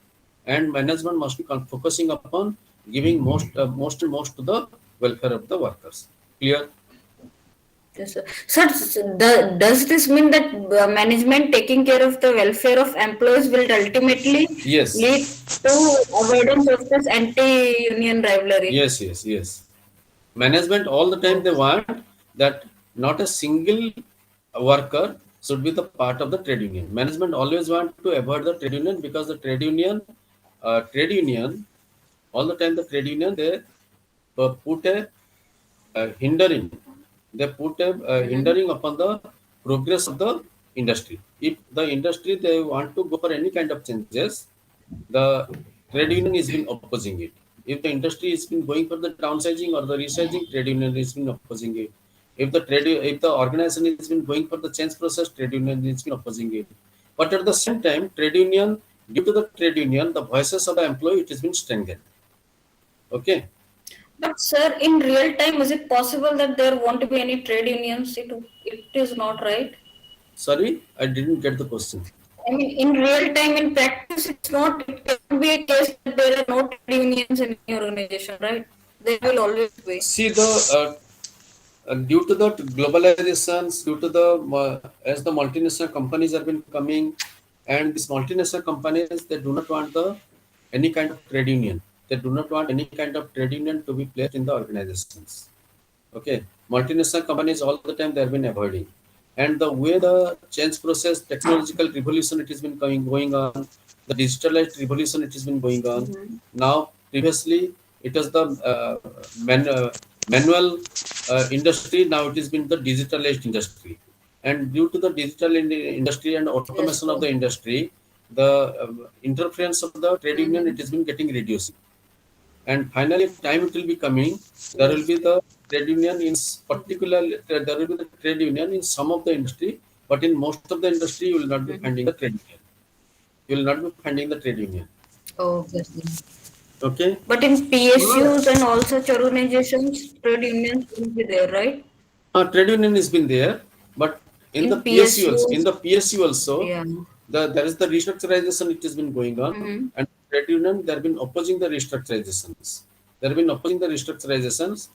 and management must be focusing upon giving most to the welfare of the workers. Clear? Yes, sir. Sir, does this mean that management taking care of the welfare of employees will ultimately Yes. lead to avoidance of this anti-union rivalry? Yes. Management all the time they want that not a single worker should be the part of the trade union. Management always want to avoid the trade union, because the trade union all the time the trade union they put a hindering they put a hindering upon the progress of the industry. If the industry they want to go for any kind of changes, the trade union is been opposing it. If the industry is been going for the downsizing or the resizing, trade union is been opposing it. If the organization is been going for the change process, trade union is been opposing it. But at the same time, trade union, due to the trade union, the voices of the employee it has been strengthened. Okay. But sir, in real time, is it possible that there won't be any trade unions? It is not right. Sorry, I didn't get the question. I mean, in real time, in practice, it's not. It can be a case that there are no trade unions in any organization, right? There will always be. See, due to the globalizations, due to the as the multinational companies have been coming, and these multinational companies they do not want any kind of trade union. They do not want any kind of trade union to be placed in the organizations. Okay, multinational companies all the time they have been avoiding, and the way the change process, technological revolution it has been going on, the digitalized revolution it has been going on. Now, previously it was the manual industry. Now it has been the digitalized industry, and due to the digital industry and automation of the industry, the interference of the trade union it has been getting reduced. And finally, time it will be coming, there will be the trade union in particularly, there will be the trade union in some of the industry, but in most of the industry, you will not be finding the trade union. You will not be finding the trade union. Oh, yes, sir. Okay. But in PSUs and all such organizations, trade unions will be there, right? Trade union has been there, but in the PSU also, Yeah. there is the restructurization it has been going on, and trade union they have been opposing the restructurizations. They have been opposing the restructurizations.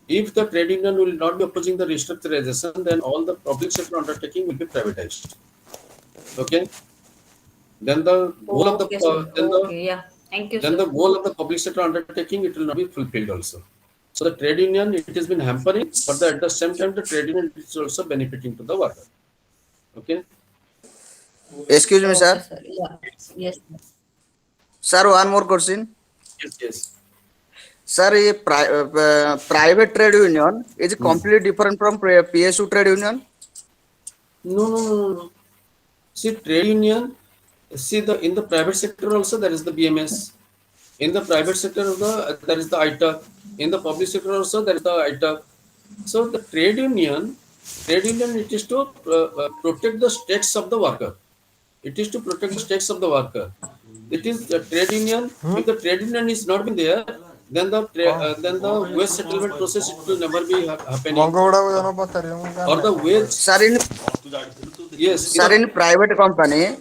If the trade union will not be opposing the restructurization, then all the public sector undertaking will be privatized. Okay. Then the goal of the Okay, sir. Yeah. Thank you, then sir. the goal of the public sector undertaking it will not be fulfilled also. So the trade union it has been hampering, but at the same time the trade union is also benefiting to the worker. Okay. Excuse me, Okay, sir. sir. Yeah. Yes, sir. Sir, one more question. Yes, yes. Sir, a private trade union is completely different from PSU trade union. No, no, no, no, no. See, trade union, see the in the private sector also there is the BMS. In the private sector there is the ITAC. In the public sector also there is the ITAC. So the trade union it is to protect the stakes of the worker. It is to protect the stakes of the worker. It is the trade union. If the trade union is not been there, then the wage settlement process it will never be happening. Or the wage, Sir, in yes, in sir, in private company,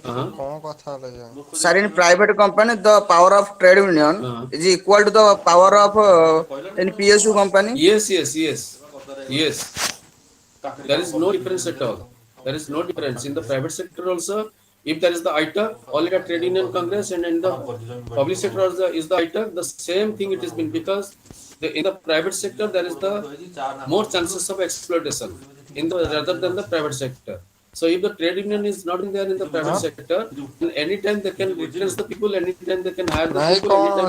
sir, in private company, the power of trade union uh-huh. is equal to the power of in PSU company. Yes, yes, yes, yes. There is no difference at all. There is no difference in the private sector also. If there is the ITA, All India Trade Union Congress, and in the public sector also is the ITA, the same thing it has been, because in the private sector there is the more chances of exploitation in the rather than the private sector. So if the trade union is not in there in the private sector, then anytime they can retrench the people, anytime they can hire the people,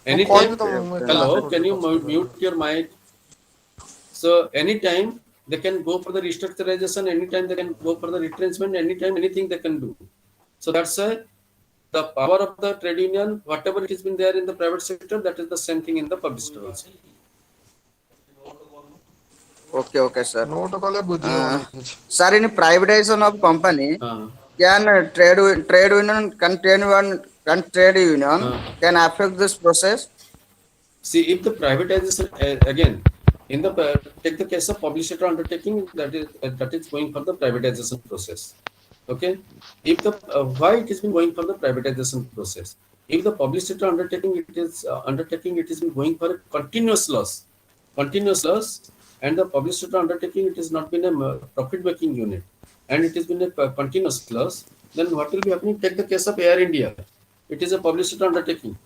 anytime. Hello, can you mute your mic? So anytime they can go for the restructurization, anytime they can go for the retrenchment, anytime anything they can do. So that's why the power of the trade union, whatever it has been there in the private sector, that is the same thing in the public sector also. Okay, okay, sir. Sir, in privatization of company, can trade union can affect this process? See, if the privatization again, in the take the case of public sector undertaking, that is going for the privatization process. Okay, if the why it has been going for the privatization process? If the public sector undertaking it has been going for a continuous loss, and the public sector undertaking it has not been a profit making unit, and it has been a continuous loss. Then what will be happening? Take the case of Air India. It is a public sector undertaking.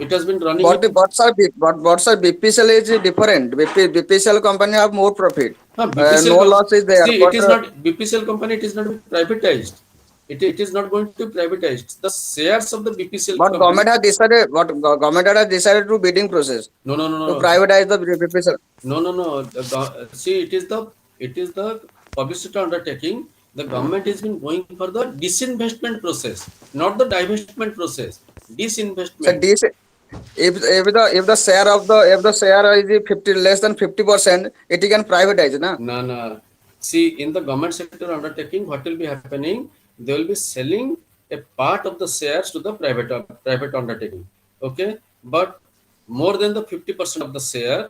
It has been running. But sir, BPCL is different. BPCL company have more profit. BPCL No loss is there. See, it But is not BPCL company. It is not privatized. It is not going to be privatized. The shares of the BPCL but company. government has decided to bidding process No, no, no, to no. privatize the BPCL. No, no, no. See, it is the public sector undertaking. The government has been going for the disinvestment process, not the divestment process. So Disinvestment. if the share is 50 less than 50%, it can privatize, na? No, no. See, in the government sector undertaking, what will be happening? They will be selling a part of the shares to the private undertaking. Okay, but more than the 50% of the share,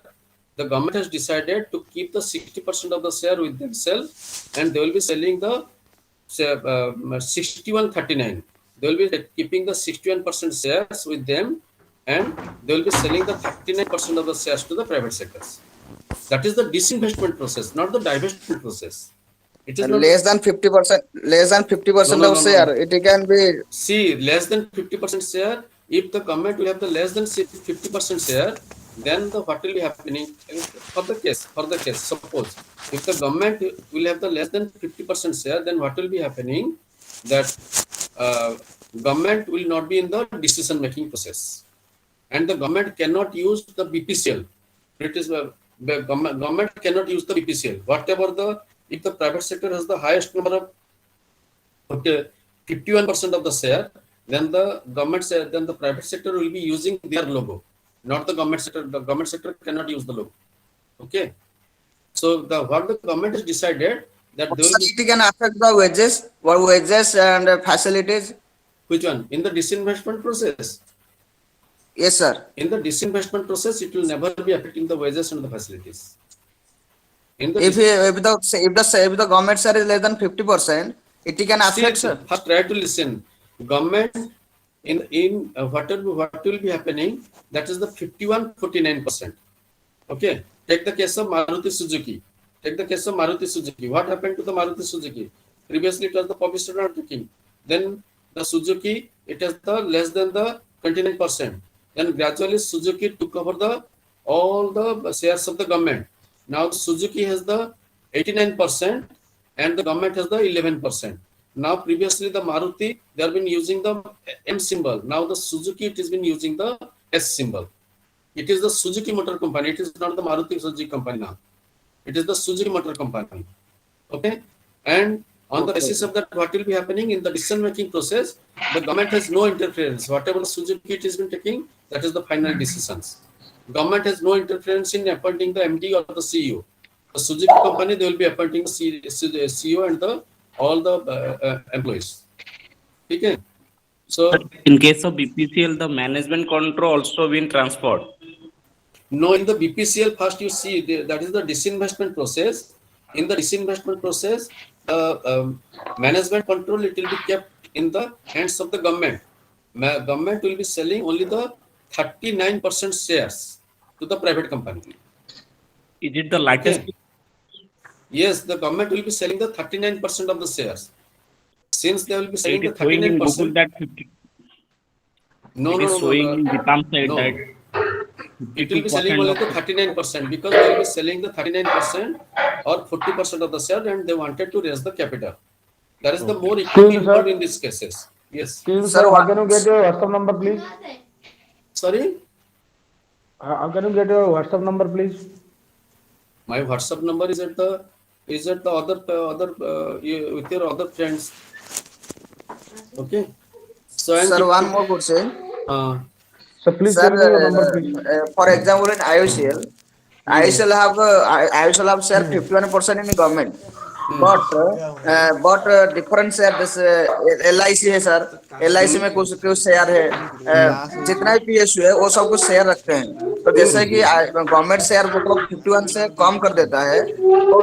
the government has decided to keep the 60% of the share with themselves, and they will be selling the 6139. They will be keeping the 61% shares with them, and they will be selling the 39% of the shares to the private sectors. That is the disinvestment process, not the divestment process. It is not Less than 50%, less than 50% of share, it can be. See, less than 50% share. If the government will have the less than 50% share, then what will be happening? For the case, suppose if the government will have the less than 50% share, then what will be happening? That government will not be in the decision making process, and the government cannot use the BPCL. It is the government cannot use the BPCL. Whatever if the private sector has the highest number of 51% of the share, then then the private sector will be using their logo, not the government sector. The government sector cannot use the logo. Okay. So what the government has decided that there will be. It can affect the wages and facilities. Which one? In the disinvestment process. Yes, sir. In the disinvestment process, it will never be affecting the wages and the facilities. If the government share is less than 50%, it can affect, sir. First, try to listen. Government what will be happening? That is the 51-49%. Okay. Take the case of Maruti Suzuki. What happened to the Maruti Suzuki? Previously, it was the public sector undertaking. Then the Suzuki, it has the less than the 29%. Then gradually Suzuki took over all the shares of the government. Now Suzuki has the 89%, and the government has the 11%. Now previously the Maruti, they have been using the M symbol. Now the Suzuki, it has been using the S symbol. It is the Suzuki Motor Company. It is not the Maruti Suzuki company now. It is the Suzuki Motor Company. Okay. And on the basis of that, what will be happening in the decision-making process, the government has no interference. Whatever Suzuki it has been taking, that is the final decisions. Government has no interference in appointing the MD or the CEO. The Suzuki company, they will be appointing the CEO and all the employees. Okay. So in case of BPCL, the management control also been transferred. No, in the BPCL, first you see that is the disinvestment process. In the disinvestment process, management control, it will be kept in the hands of the government. Government will be selling only the 39% shares to the private company. Is it the latest? Okay. Yes, the government will be selling the 39% of the shares. Since they will be selling the 39%. That 50, no, it is showing in the term side no. that It will be selling only the 39% because they will be selling the 39% or 40% of the share, and they wanted to raise the capital. That is the more equity involved in these cases. Yes. Sir, how can you get your WhatsApp number, please? Sorry? How can you get your WhatsApp number, please? My WhatsApp number is at the with your other friends. Okay. So Sir, one more question. So please Sir, tell me your number, please. for example, in IOCL, I shall have share 51% in the government, but different share this LIC है sir, LIC में कुछ share है, जितना भी PSU है वो सब कुछ शेयर रखते हैं, तो जैसे कि गवर्नमेंट शेयर मतलब 51 से कम कर देता है, तो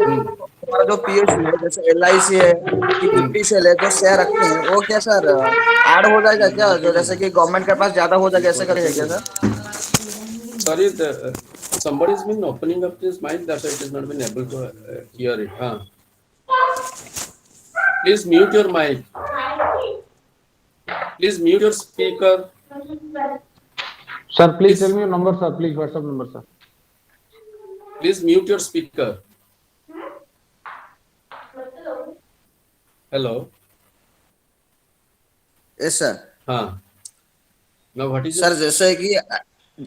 हमारा जो PSU है जैसे LIC है कि BPCL है जो शेयर रखते हैं वो क्या सर ऐड हो जाएगा क्या, जो जैसे कि गवर्नमेंट के पास ज्यादा हो जाएगा ऐसे करेगा क्या sir? Sorry, somebody has been opening up his mic, that it has not been able to hear it. Please mute your mic. Please mute your speaker. Sir, please tell me your number, sir. Please, WhatsApp number, sir. Please mute your speaker. Hello. Yes, sir. Now what is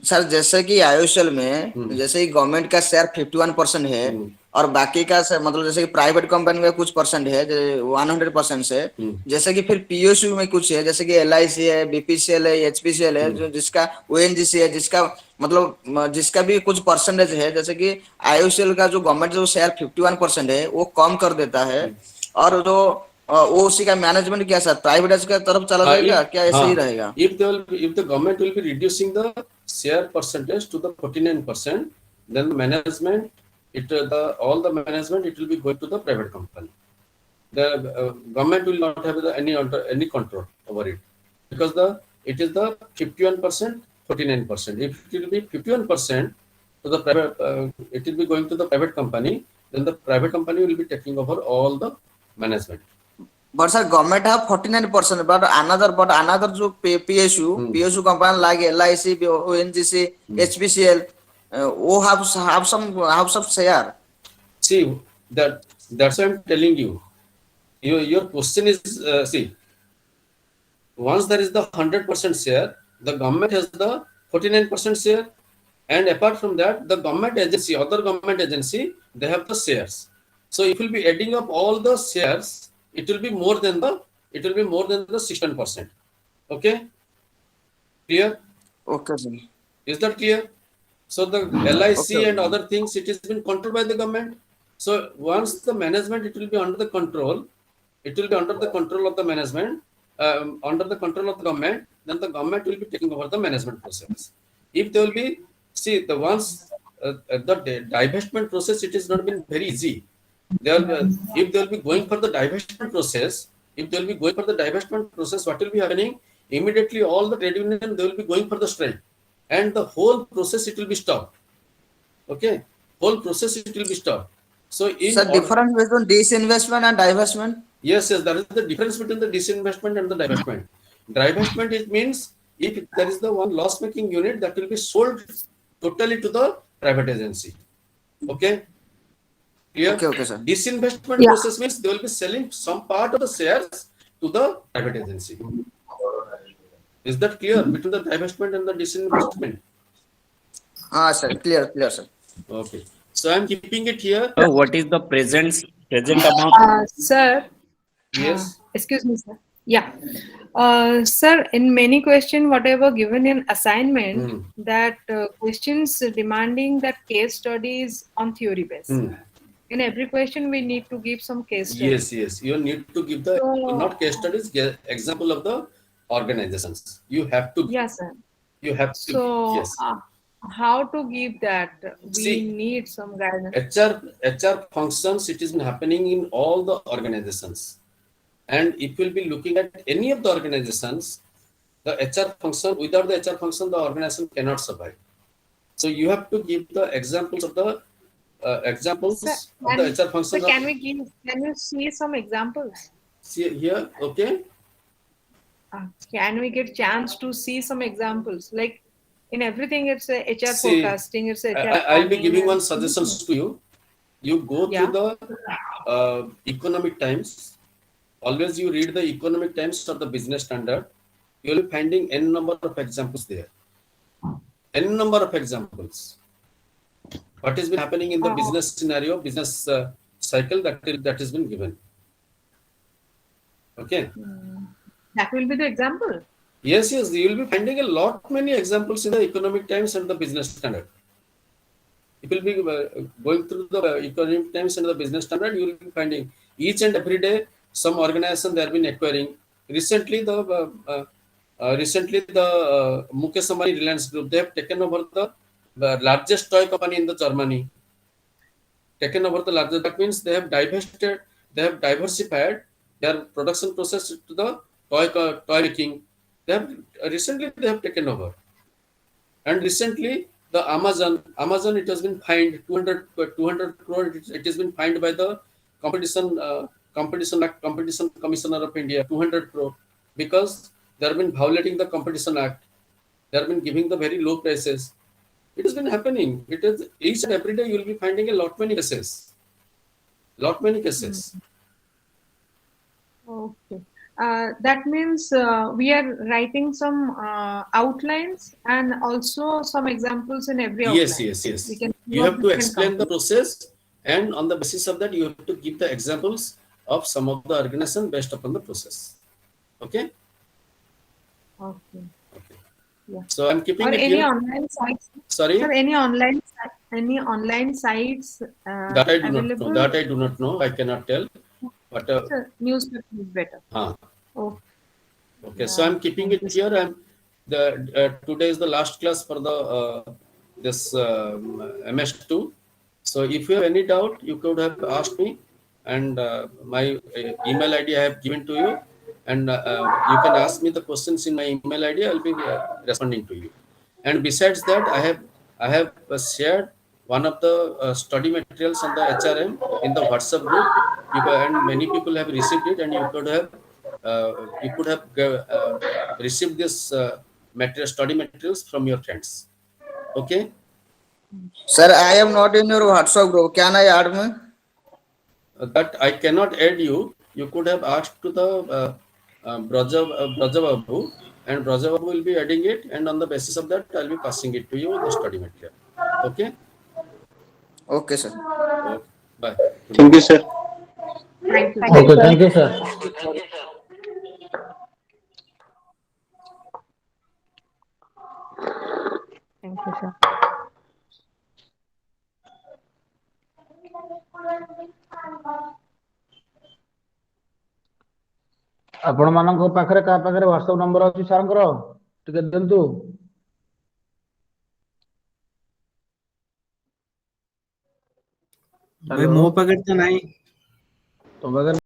sir जैसे कि IOCL में जैसे ही government का share 51% है और बाकी का मतलब जैसे कि प्राइवेट कंपनी में कुछ परसेंट है 100% से, जैसे कि फिर पीएसयू में कुछ है जैसे कि एलआईसी है, बीपीसीएल है, एचपीसीएल है, जो जिसका ओएनजीसी है, जिसका मतलब जिसका भी कुछ परसेंटेज है, जैसे कि आईओसीएल का जो गवर्नमेंट जो शेयर 51% है वो कम कर देता है और जो वो उसी का मैनेजमेंट क्या सर प्राइवेट का तरफ चला जाएगा क्या ऐसे ही रहेगा? If the government will be reducing the share percentage to the 49%, then the management, all the management, it will be going to the private company. The government will not have any control over it because it is the 51%, 49%. If it will be 51% to the private, it will be going to the private company. Then the private company will be taking over all the management. But sir, government have 49%, but another जो PSU company like LIC, ONGC, HPCL, वो have some share. See that's what I'm telling you. Your question is see. Once there is the 100% share, the government has the 49% share, and apart from that, the government agency, other government agency, they have the shares. So if you will be adding up all the shares, it will be more than the 16%. Okay, clear? Okay, sir. Is that clear? So the LIC and other things, it has been controlled by the government. So once the management, it will be under the control. It will be under the control of the management, under the control of the government. Then the government will be taking over the management process. If there will be, see, the once the divestment process, it has not been very easy. If they will be going for the divestment process, what will be happening? Immediately, all the trade union, they will be going for the strike, and the whole process, it will be stopped. Okay, whole process, it will be stopped. So, difference between disinvestment and divestment? Yes, that is the difference between the disinvestment and the divestment. Divestment, it means if there is the one loss-making unit that will be sold totally to the private agency. Okay. Clear? Okay, sir. Disinvestment Yeah. process means they will be selling some part of the shares to the private agency. Is that clear between the divestment and the disinvestment? Sir, clear, sir. Okay. So I'm keeping it here. What is the present amount? Sir, Yes. excuse me, sir. Yeah. Sir, in many questions, whatever given in assignment, that questions demanding that case studies on theory base. In every question, we need to give some case study. Yes. You need to give the not case studies, example of the organizations. You have to. Yes, sir. You have to. So, Yes. how to give that? We See, need some guidance. HR functions. It is happening in all the organizations, and if you'll be looking at any of the organizations, the HR function, without the HR function, the organization cannot survive. So you have to give the examples of the Sir, of the HR functions. so can you see some examples? See here, okay. Can we get chance to see some examples? Like in everything, it's a HR See, forecasting, it's a HR I'll be planning giving and- one suggestions to you. You go to the Economic Times. Always you read the Economic Times or the Business Standard. You will be finding n number of examples there. N number of examples. What has been happening in the business scenario, business cycle that has been given. Okay. That will be the example. Yes. You will be finding a lot many examples in the Economic Times and the Business Standard. It will be going through the Economic Times and the Business Standard. You will be finding each and every day some organization they have been acquiring. Recently, the Mukesh Ambani Reliance Group, they have taken over the largest toy company in the Germany. Taken over the largest. That means they have divested. They have diversified their production process to the toy making. Recently they have taken over. And recently, the Amazon, it has been fined 200 crore. It has been fined by the Competition Commissioner of India, 200 crore, because they have been violating the Competition Act. They have been giving the very low prices. It has been happening. It is each and every day you will be finding a lot many cases. Okay. That means we are writing some outlines and also some examples in every outline. Yes. We can You have to explain the process, and on the basis of that, you have to give the examples of some of the organization based upon the process. Okay. Okay. Yeah. So I'm keeping Or it any here. online sites. Sorry. Sir, any online sites That I do available? not know. That I do not know. I cannot tell. But Sir, newspaper is better. Okay. Okay. So I'm keeping it here. Today is the last class for the this MS2. So if you have any doubt, you could have asked me, and my email ID I have given to you, and you can ask me the questions in my email ID. I'll be responding to you. And besides that, I have shared one of the study materials on the HRM in the WhatsApp group. And many people have received it, and you could have received this study materials from your friends. Okay. Sir, I am not in your WhatsApp group. Can I add me? That I cannot add you. You could have asked to the Braja Babu, and Braja Babu will be adding it, and on the basis of that, I'll be passing it to you, the study material. Okay? Okay, sir. Okay. Bye. Thank you, sir. Thank you. Okay, thank you, sir. Thank you, sir. ଆପଣ ମାନଙ୍କ ପାଖରେ କାହା ପାଖରେ WhatsApp number ଅଛି ସାରଙ୍କର ଟିକେ ଦିଅନ୍ତୁ। ଭାଇ ମୋ ପାଖରେ ତ ନାହିଁ। ତୋ ପାଖରେ